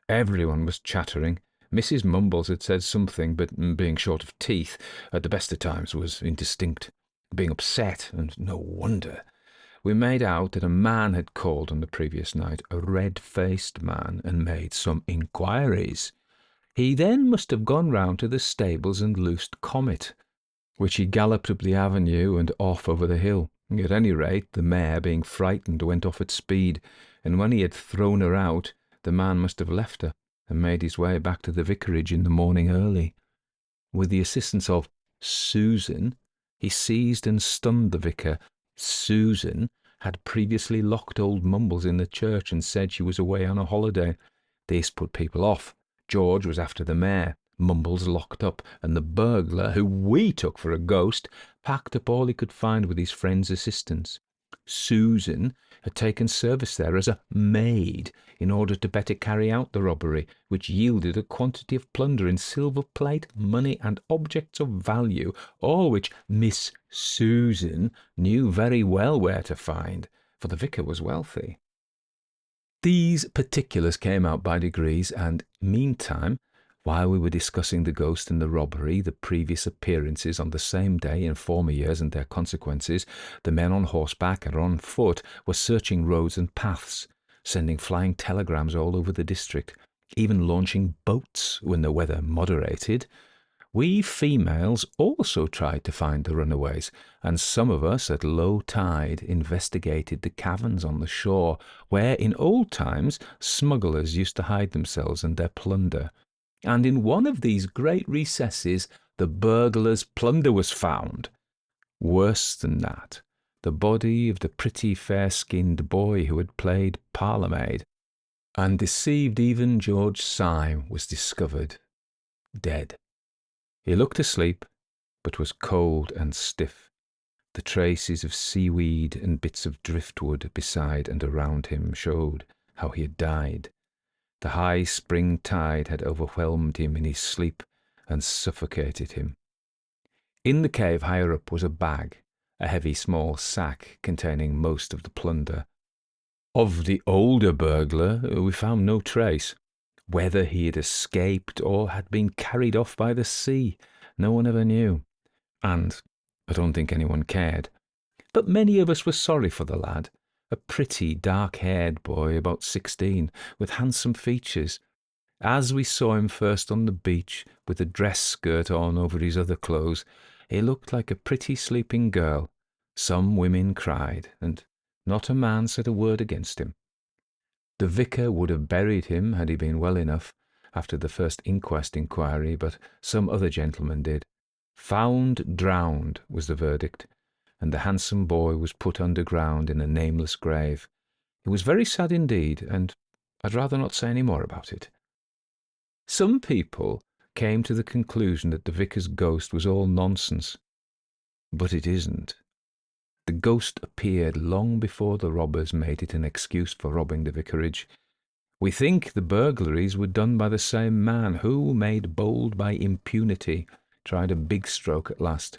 Everyone was chattering. Mrs. Mumbles had said something, but being short of teeth, at the best of times was indistinct. Being upset, and no wonder. We made out that a man had called on the previous night, a red-faced man, and made some inquiries. He then must have gone round to the stables and loosed Comet, which he galloped up the avenue and off over the hill. At any rate, the mare, being frightened, went off at speed, and when he had thrown her out, the man must have left her and made his way back to the vicarage in the morning early. With the assistance of Susan, he seized and stunned the vicar. Susan had previously locked old Mumbles in the church and said she was away on a holiday. This put people off. George was after the mare, Mumbles locked up, and the burglar, who we took for a ghost, packed up all he could find with his friend's assistance. Susan had taken service there as a maid in order to better carry out the robbery, which yielded a quantity of plunder in silver plate, money, and objects of value, all which Miss Susan knew very well where to find, for the vicar was wealthy. These particulars came out by degrees, and meantime, while we were discussing the ghost and the robbery, the previous appearances on the same day in former years and their consequences, the men on horseback and on foot were searching roads and paths, sending flying telegrams all over the district, even launching boats when the weather moderated. We females also tried to find the runaways, and some of us at low tide investigated the caverns on the shore, where in old times smugglers used to hide themselves and their plunder. And in one of these great recesses the burglar's plunder was found. Worse than that, the body of the pretty fair-skinned boy who had played parlour-maid and deceived even George Syme was discovered, dead. He looked asleep, but was cold and stiff. The traces of seaweed and bits of driftwood beside and around him showed how he had died. The high spring tide had overwhelmed him in his sleep and suffocated him. In the cave higher up was a bag, a heavy small sack containing most of the plunder. Of the older burglar we found no trace. Whether he had escaped or had been carried off by the sea, no one ever knew, and I don't think anyone cared. But many of us were sorry for the lad, a pretty dark-haired boy about 16, with handsome features. As we saw him first on the beach, with a dress skirt on over his other clothes, he looked like a pretty sleeping girl. Some women cried, and not a man said a word against him. The vicar would have buried him had he been well enough, after the first inquest inquiry, but some other gentleman did. Found drowned was the verdict, and the handsome boy was put underground in a nameless grave. It was very sad indeed, and I'd rather not say any more about it. Some people came to the conclusion that the vicar's ghost was all nonsense, but it isn't. The ghost appeared long before the robbers made it an excuse for robbing the vicarage. We think the burglaries were done by the same man who, made bold by impunity, tried a big stroke at last.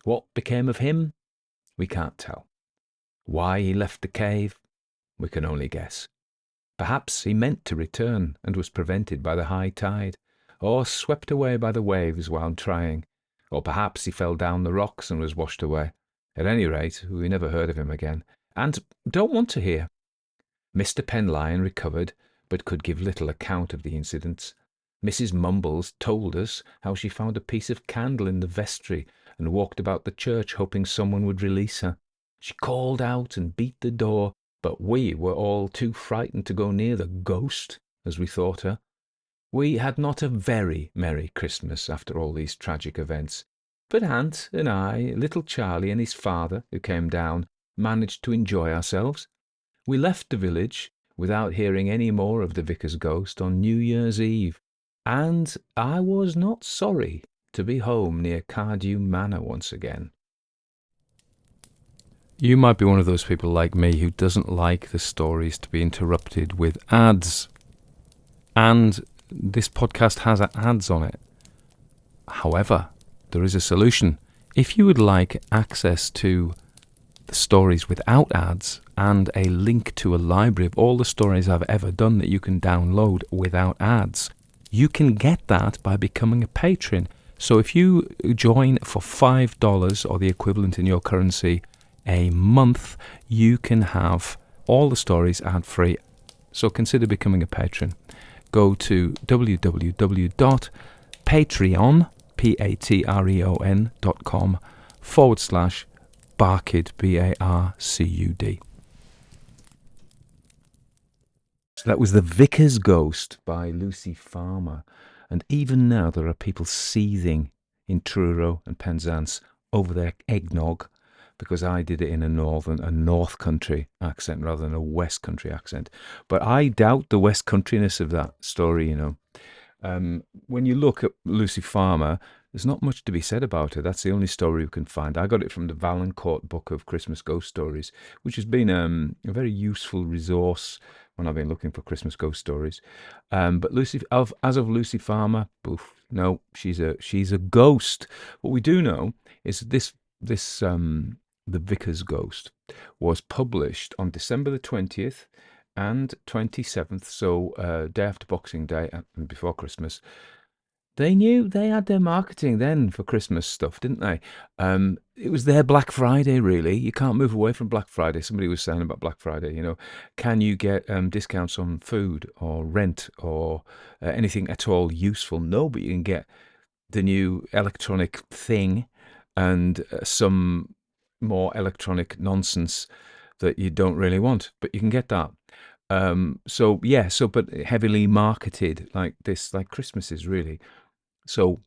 What became of him? We can't tell. Why he left the cave? We can only guess. Perhaps he meant to return and was prevented by the high tide, or swept away by the waves while trying, or perhaps he fell down the rocks and was washed away. At any rate, we never heard of him again, and don't want to hear. Mr. Penlyon recovered, but could give little account of the incidents. Mrs. Mumbles told us how she found a piece of candle in the vestry and walked about the church hoping someone would release her. She called out and beat the door, but we were all too frightened to go near the ghost, as we thought her. We had not a very merry Christmas after all these tragic events, but Aunt and I, little Charley and his father, who came down, managed to enjoy ourselves. We left the village without hearing any more of the vicar's ghost on New Year's Eve, and I was not sorry to be home near Cardew Manor once again. You might be one of those people like me who doesn't like the stories to be interrupted with ads. And this podcast has ads on it. However, there is a solution. If you would like access to the stories without ads and a link to a library of all the stories I've ever done that you can download without ads, you can get that by becoming a patron. So if you join for $5 or the equivalent in your currency a month, you can have all the stories ad-free. So consider becoming a patron. Go to www.patreon.com/Barcud, B-A-R-C-U-D. So that was The Vicar's Ghost by Lucy Farmer. And even now there are people seething in Truro and Penzance over their eggnog, because I did it in a North Country accent rather than a West Country accent. But I doubt the West Countryness of that story, you know. When you look at Lucy Farmer, there's not much to be said about her. That's the only story we can find. I got it from the Valancourt Book of Christmas Ghost Stories, which has been a very useful resource when I've been looking for Christmas ghost stories. But as of Lucy Farmer, poof, no, she's a ghost. What we do know is this The Vicar's Ghost was published on December the 20th and 27th, so day after Boxing Day and before Christmas. They knew they had their marketing then for Christmas stuff, didn't they? It was their Black Friday, really. You can't move away from Black Friday. Somebody was saying about Black Friday, you know, can you get discounts on food or rent or anything at all useful? No, but you can get the new electronic thing and some more electronic nonsense that you don't really want, but you can get that. But heavily marketed like this, like Christmas is really. So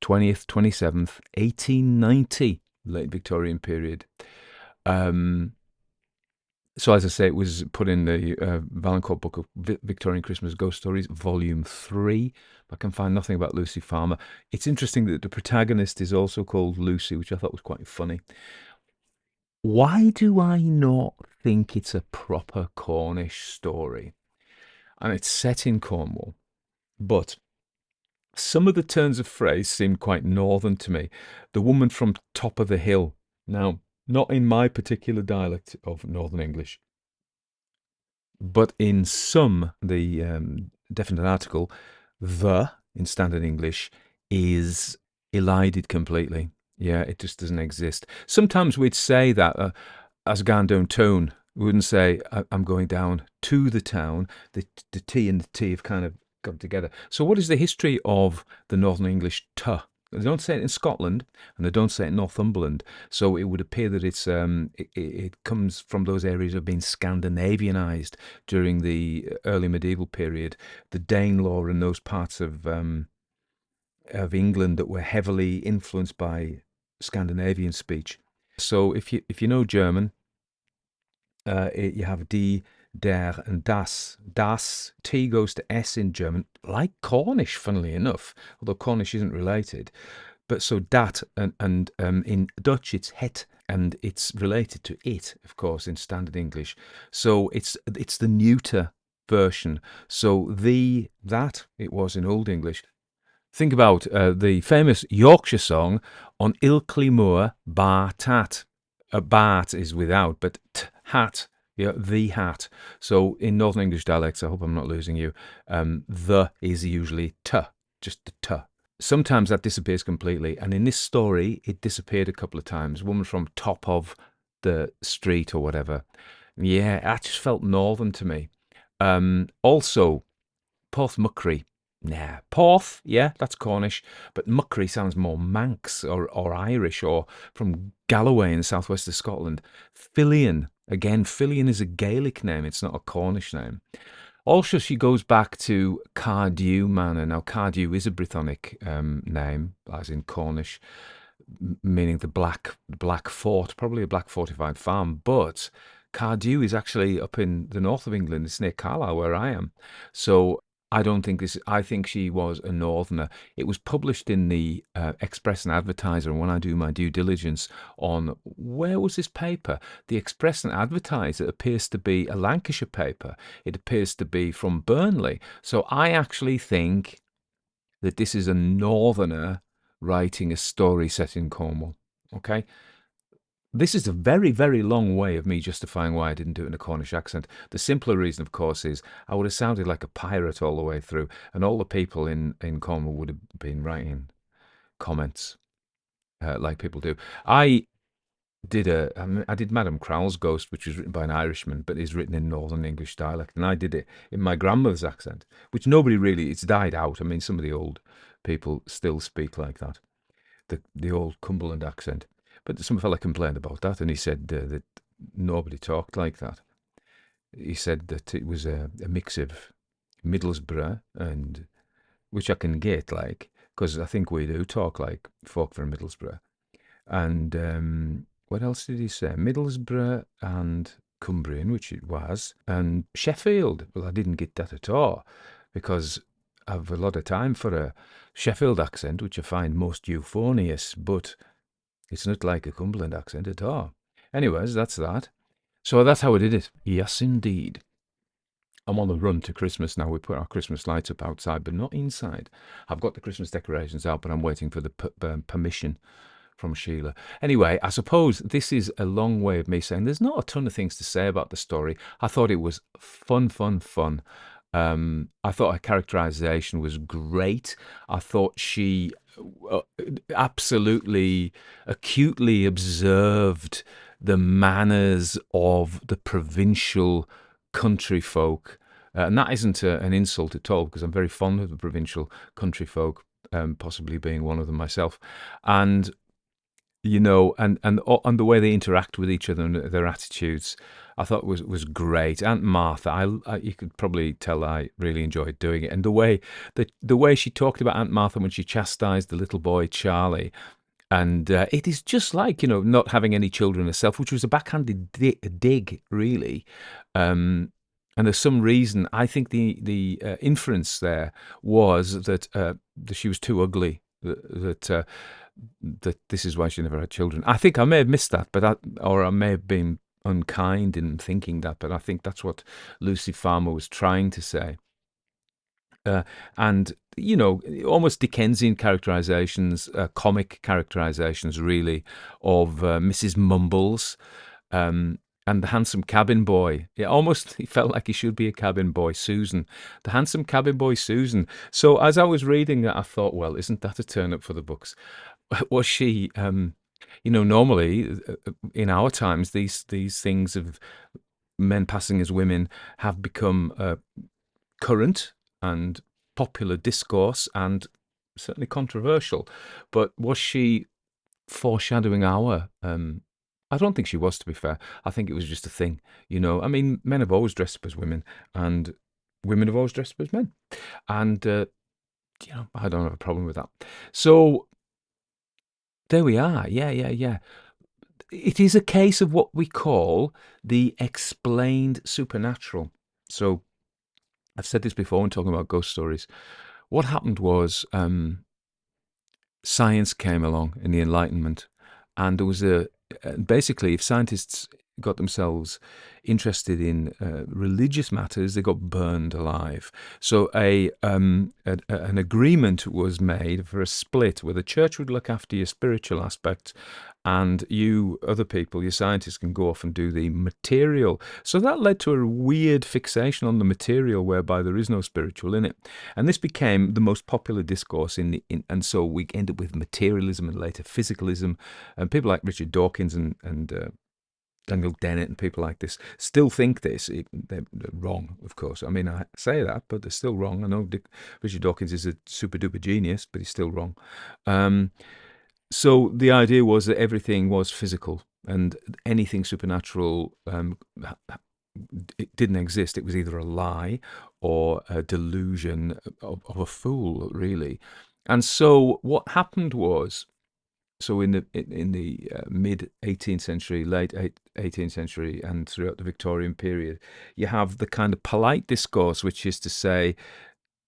20th, 27th, 1890, late Victorian period. So as I say, it was put in the Valancourt Book of Victorian Christmas Ghost Stories, Volume 3. I can find nothing about Lucy Farmer. It's interesting that the protagonist is also called Lucy, which I thought was quite funny. Why do I not think it's a proper Cornish story? And it's set in Cornwall. But some of the turns of phrase seemed quite northern to me. The woman from top of the hill. Now, not in my particular dialect of Northern English, but in some, the definite article, the, in standard English, is elided completely. Yeah, it just doesn't exist. Sometimes we'd say that as going downtown. We wouldn't say, I'm going down to the town. The T and the T have kind of come together. So what is the history of the Northern English "t"? They don't say it in Scotland, and they don't say it in Northumberland. So it would appear that it comes from those areas of being Scandinavianized during the early medieval period, the Danelaw and those parts of England that were heavily influenced by Scandinavian speech. So if you know German, you have die, der, and das. Das, T goes to S in German, like Cornish, funnily enough, although Cornish isn't related. But so dat, and in Dutch it's het, and it's related to it, of course, in standard English. So it's the neuter version. So that, it was in Old English. Think about the famous Yorkshire song on Ilkley Moor, Bar Tat. Bart is without, but hat, yeah, the hat. So in Northern English dialects, I hope I'm not losing you, the is usually t, just the t. Sometimes that disappears completely, and in this story, it disappeared a couple of times. Woman from top of the street or whatever. Yeah, that just felt northern to me. Also, Porthmuckery. Nah, Porth, yeah, that's Cornish, but Muckery sounds more Manx or Irish or from Galloway in the southwest of Scotland. Fillion, again, Fillion is a Gaelic name, it's not a Cornish name. Also, she goes back to Cardew Manor. Now, Cardew is a Brythonic name, as in Cornish, meaning the black fort, probably a black fortified farm. But Cardew is actually up in the north of England. It's near Carlisle, where I am. So I don't think this. I think she was a northerner. It was published in the Express and Advertiser. And when I do my due diligence on where was this paper, the Express and Advertiser appears to be a Lancashire paper. It appears to be from Burnley. So I actually think that this is a northerner writing a story set in Cornwall. Okay. This is a very, very long way of me justifying why I didn't do it in a Cornish accent. The simpler reason, of course, is I would have sounded like a pirate all the way through, and all the people in Cornwall would have been writing comments like people do. I did Madame Crowell's Ghost, which was written by an Irishman, but is written in Northern English dialect, and I did it in my grandmother's accent, which nobody really, it's died out. I mean, some of the old people still speak like that, the old Cumberland accent. But some fella complained about that, and he said that nobody talked like that. He said that it was a mix of Middlesbrough, and which I can get, like, because I think we do talk like folk from Middlesbrough. And what else did he say? Middlesbrough and Cumbrian, which it was, and Sheffield. Well, I didn't get that at all, because I've a lot of time for a Sheffield accent, which I find most euphonious, but it's not like a Cumberland accent at all. Anyways, that's that. So that's how I did it. Yes, indeed. I'm on the run to Christmas now. We put our Christmas lights up outside, but not inside. I've got the Christmas decorations out, but I'm waiting for the permission from Sheila. Anyway, I suppose this is a long way of me saying there's not a ton of things to say about the story. I thought it was fun. I thought her characterization was great. I thought she absolutely acutely observed the manners of the provincial country folk. And that isn't an insult at all, because I'm very fond of the provincial country folk, possibly being one of them myself. And and the way they interact with each other and their attitudes, I thought was great. Aunt Martha, you could probably tell I really enjoyed doing it, and the way she talked about Aunt Martha when she chastised the little boy Charley, and it is just like not having any children herself, which was a backhanded dig, really. And there's some reason I think the inference there was that she was too ugly. That this is why she never had children. I think I may have missed that, or I may have been unkind in thinking that, but I think that's what Lucy Farmer was trying to say. And almost Dickensian characterizations, comic characterizations, really, of Mrs. Mumbles. And the handsome cabin boy. He felt like he should be a cabin boy, Susan. The handsome cabin boy, Susan. So as I was reading that, I thought, well, isn't that a turn up for the books? Was she, normally in our times, these things of men passing as women have become current and popular discourse, and certainly controversial. But was she foreshadowing our I don't think she was, to be fair. I think it was just a thing, I mean, men have always dressed up as women, and women have always dressed up as men. And, I don't have a problem with that. So there we are. Yeah. It is a case of what we call the explained supernatural. So I've said this before when talking about ghost stories. What happened was science came along in the Enlightenment, and there was basically, if scientists got themselves interested in religious matters, they got burned alive. So an agreement was made for a split, where the church would look after your spiritual aspect, and you, other people, your scientists, can go off and do the material. So that led to a weird fixation on the material, whereby there is no spiritual in it. And this became the most popular discourse and so we end up with materialism and later physicalism. And people like Richard Dawkins and Daniel Dennett and people like this still think this. They're wrong, of course. I mean, I say that, but they're still wrong. I know Richard Dawkins is a super duper genius, but he's still wrong. So the idea was that everything was physical, and anything supernatural, it didn't exist. It was either a lie or a delusion of a fool, really. And so what happened was, so in the mid 18th century, late 18th century, and throughout the Victorian period, you have the kind of polite discourse, which is to say,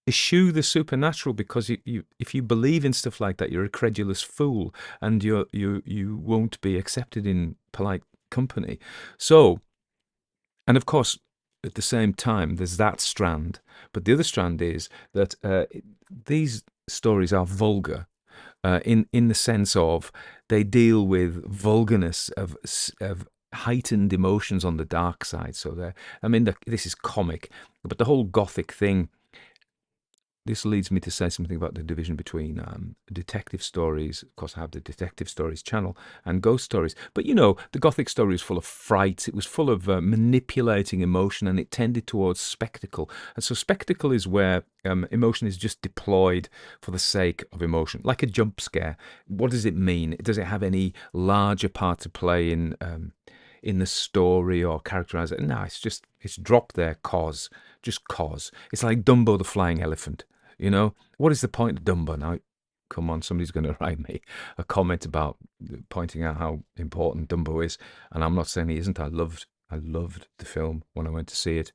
eschew the supernatural, because if you believe in stuff like that, you're a credulous fool, and you won't be accepted in polite company. So, and of course, at the same time, there's that strand, but the other strand is that these stories are vulgar. In the sense of they deal with vulgarness of heightened emotions on the dark side. So I mean, this is comic, but the whole Gothic thing. This leads me to say something about the division between detective stories. Of course, I have the detective stories channel and ghost stories. But the Gothic story was full of fright. It was full of manipulating emotion, and it tended towards spectacle. And so, spectacle is where emotion is just deployed for the sake of emotion, like a jump scare. What does it mean? Does it have any larger part to play in the story or characterize it? No, it's dropped there just cause. It's like Dumbo the flying elephant. What is the point of Dumbo? Now, come on, somebody's going to write me a comment about pointing out how important Dumbo is, and I'm not saying he isn't. I loved the film when I went to see it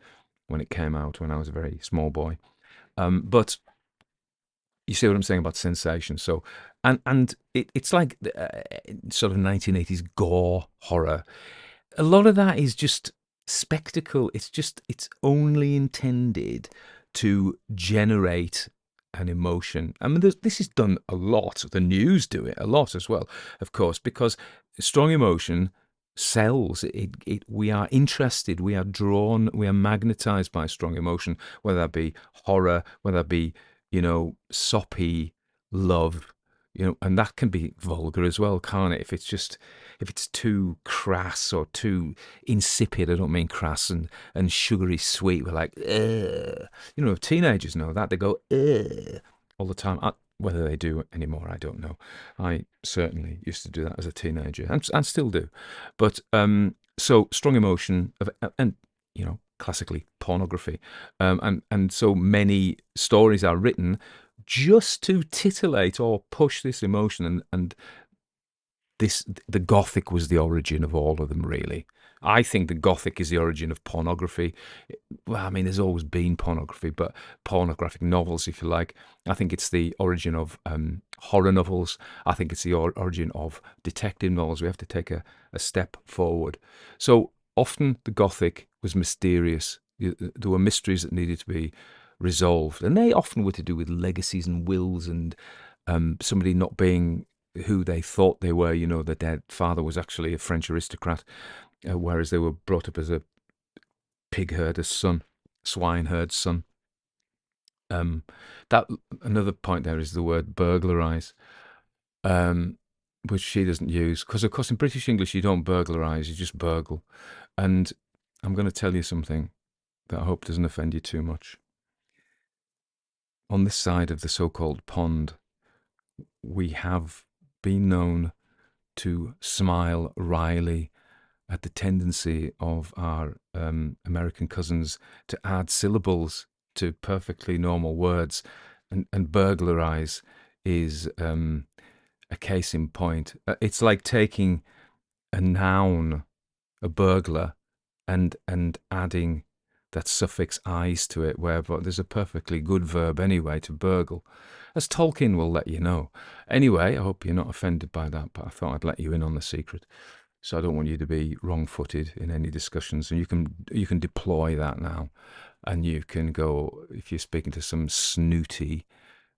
when it came out when I was a very small boy. But you see what I'm saying about sensation. So, and it's like sort of 1980s gore horror. A lot of that is just spectacle. It's only intended to generate an emotion. I mean, this is done a lot. The news do it a lot as well, of course, because strong emotion sells. We are interested, we are drawn, we are magnetized by strong emotion, whether that be horror, whether that be, soppy love, and that can be vulgar as well, can't it? If it's too crass or too insipid. I don't mean crass and sugary sweet. We're like, ugh. Teenagers know that. They go, ugh, all the time. Whether they do anymore, I don't know. I certainly used to do that as a teenager, and still do. But so strong emotion and classically pornography, and so many stories are written just to titillate or push this emotion, and the Gothic was the origin of all of them, really. I think the Gothic is the origin of pornography. Well, I mean, there's always been pornography, but pornographic novels, if you like. I think it's the origin of horror novels. I think it's the origin of detective novels. We have to take a step forward. So often the Gothic was mysterious. There were mysteries that needed to be resolved, and they often were to do with legacies and wills and somebody not being who they thought they were. The dead father was actually a French aristocrat, whereas they were brought up as a pig herder's son, swineherd's son. That another point there is the word burglarize, which she doesn't use, because of course in British English you don't burglarize, you just burgle. And I'm going to tell you something that I hope doesn't offend you too much. On this side of the so-called pond, we have been known to smile wryly at the tendency of our American cousins to add syllables to perfectly normal words, and burglarize is a case in point. It's like taking a noun, a burglar, and adding that suffix "eyes" to it, where there's a perfectly good verb anyway to burgle, as Tolkien will let you know. Anyway, I hope you're not offended by that, but I thought I'd let you in on the secret. So I don't want you to be wrong-footed in any discussions, and you can deploy that now, and you can go, if you're speaking to some snooty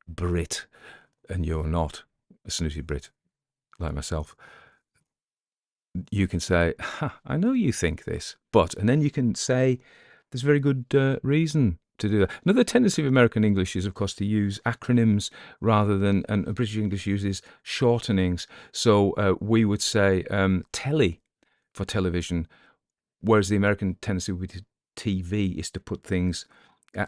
Brit, and you're not a snooty Brit like myself, you can say, I know you think this, but, and then you can say, there's very good reason to do that. Another tendency of American English is, of course, to use acronyms rather than, and British English uses shortenings. So we would say telly for television, whereas the American tendency with TV is to put things.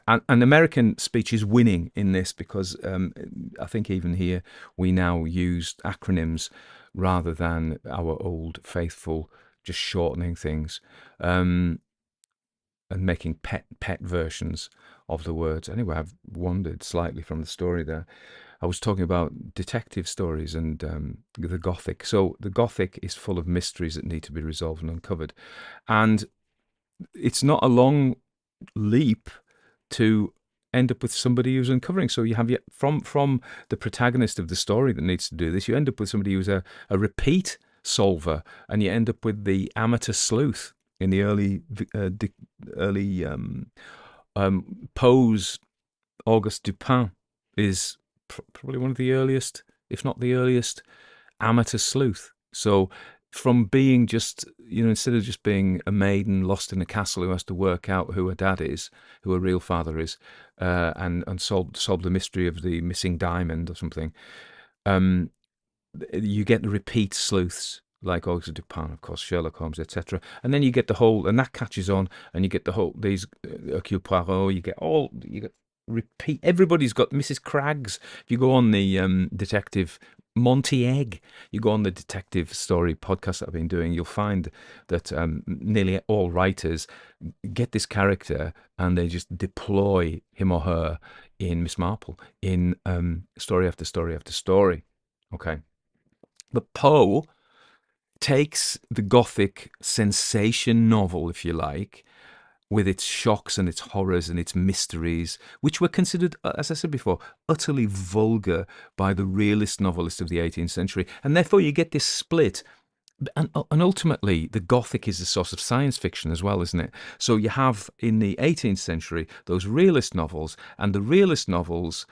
And American speech is winning in this, because I think even here we now use acronyms rather than our old faithful just shortening things. and making pet versions of the words. Anyway, I've wandered slightly from the story there. I was talking about detective stories and the Gothic. So the Gothic is full of mysteries that need to be resolved and uncovered. And it's not a long leap to end up with somebody who's uncovering. So you have from the protagonist of the story that needs to do this, you end up with somebody who's a repeat solver, and you end up with the amateur sleuth in the early Poe's Auguste Dupin is probably one of the earliest, if not the earliest, amateur sleuth. So from being just, instead of just being a maiden lost in a castle who has to work out who her dad is, who her real father is, and solve the mystery of the missing diamond or something, you get the repeat sleuths like Auguste Dupin, of course, Sherlock Holmes, etc. And then you get the whole, and that catches on, and you get the whole, these Hercule Poirot, you get repeat. Everybody's got Mrs. Craggs. If you go on the detective Monty Egg, you go on the detective story podcast that I've been doing, you'll find that nearly all writers get this character and they just deploy him or her in Miss Marple in story after story after story. Okay. But Poe takes the Gothic sensation novel, if you like, with its shocks and its horrors and its mysteries, which were considered, as I said before, utterly vulgar by the realist novelist of the 18th century. And therefore you get this split. And ultimately, the Gothic is a source of science fiction as well, isn't it? So you have, in the 18th century, those realist novels, and the realist novels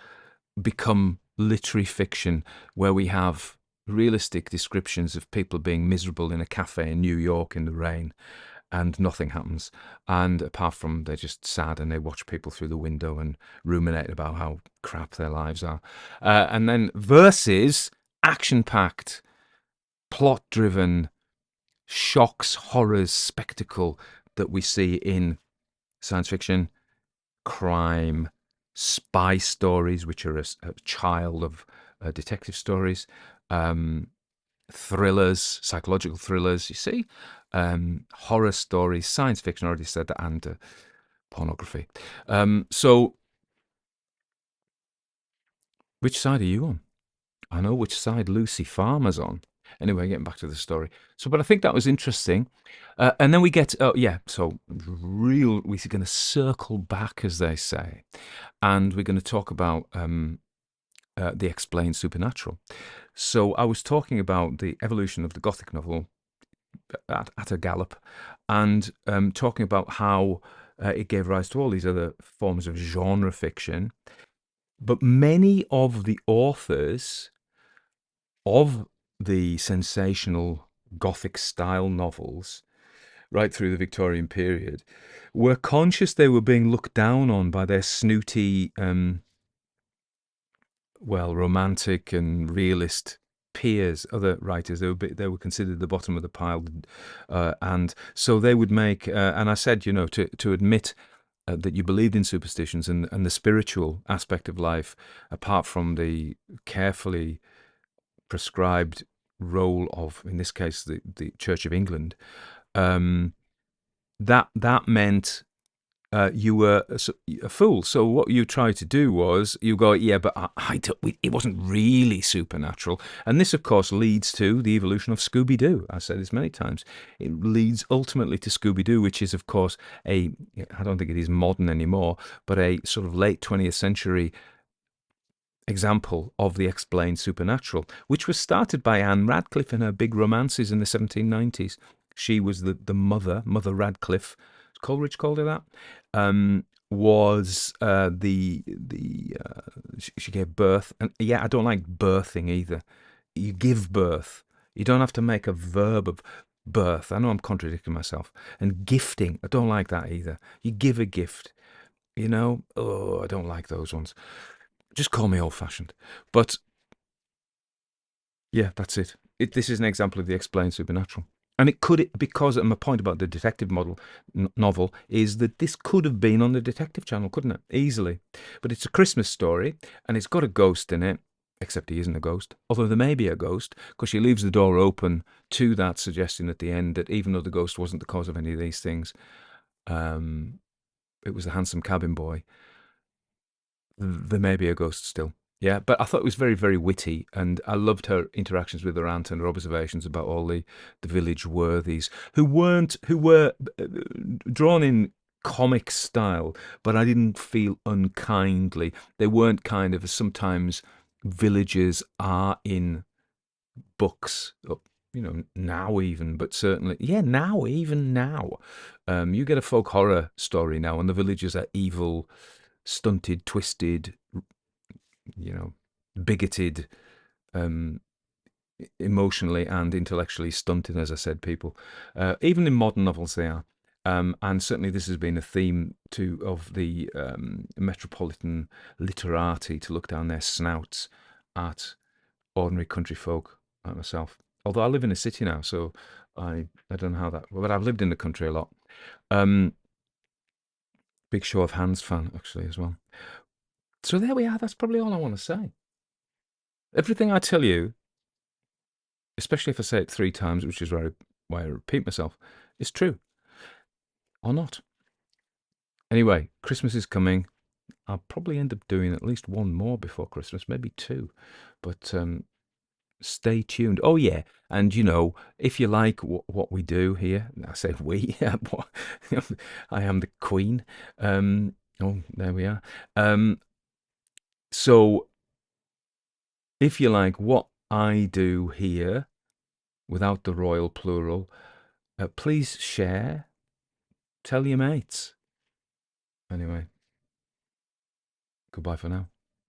become literary fiction, where we have realistic descriptions of people being miserable in a cafe in New York in the rain, and nothing happens. And apart from they're just sad and they watch people through the window and ruminate about how crap their lives are. And then versus action-packed, plot-driven, shocks, horrors, spectacle that we see in science fiction, crime, spy stories, which are a child of detective stories, thrillers, psychological thrillers, you see, horror stories, science fiction, I already said that, and pornography. So, which side are you on? I know which side Lucy Farmer's on. Anyway, getting back to the story. So, but I think that was interesting. And then we get, so we're going to circle back, as they say, and we're going to talk about the explained supernatural. So I was talking about the evolution of the Gothic novel at a gallop, and talking about how it gave rise to all these other forms of genre fiction. But many of the authors of the sensational Gothic style novels, right through the Victorian period, were conscious they were being looked down on by their snooty, romantic and realist peers, other writers. They were considered the bottom of the pile, and so they would make. And I said, to admit that you believed in superstitions and the spiritual aspect of life, apart from the carefully prescribed role of, in this case, the Church of England, that meant you were a fool. So what you tried to do was you go, yeah, but it wasn't really supernatural. And this, of course, leads to the evolution of Scooby-Doo. I've said this many times. It leads ultimately to Scooby-Doo, which is, of course, I don't think it is modern anymore, but a sort of late 20th century example of the explained supernatural, which was started by Anne Radcliffe in her big romances in the 1790s. She was the Mother Radcliffe, Coleridge called her that, was she gave birth. And yeah, I don't like birthing either. You give birth. You don't have to make a verb of birth. I know I'm contradicting myself. And gifting, I don't like that either. You give a gift, I don't like those ones. Just call me old-fashioned. But yeah, that's it. This is an example of the explained supernatural. And because my point about the detective novel is that this could have been on the Detective Channel, couldn't it? Easily. But it's a Christmas story, and it's got a ghost in it, except he isn't a ghost. Although there may be a ghost, because she leaves the door open to that, suggesting at the end that even though the ghost wasn't the cause of any of these things, it was the handsome cabin boy. There may be a ghost still. Yeah, but I thought it was very, very witty, and I loved her interactions with her aunt and her observations about all the village worthies who were drawn in comic style, but I didn't feel unkindly. They weren't kind of as sometimes villagers are in books, now even, but certainly, yeah, now, even now. You get a folk horror story now, and the villagers are evil, stunted, twisted, bigoted, um, emotionally and intellectually stunted, as I said, people. Even in modern novels, they are. And certainly, this has been a theme of the metropolitan literati to look down their snouts at ordinary country folk like myself. Although I live in a city now, so I don't know how that. But I've lived in the country a lot. Big show of hands fan actually as well. So there we are. That's probably all I want to say. Everything I tell you, especially if I say it 3 times, which is why I repeat myself, is true or not. Anyway, Christmas is coming. I'll probably end up doing at least one more before Christmas, maybe 2. But stay tuned. Oh, yeah. And, if you like what we do here, I say we, I am the queen. There we are. So, if you like what I do here, without the royal plural, please share. Tell your mates. Anyway, goodbye for now.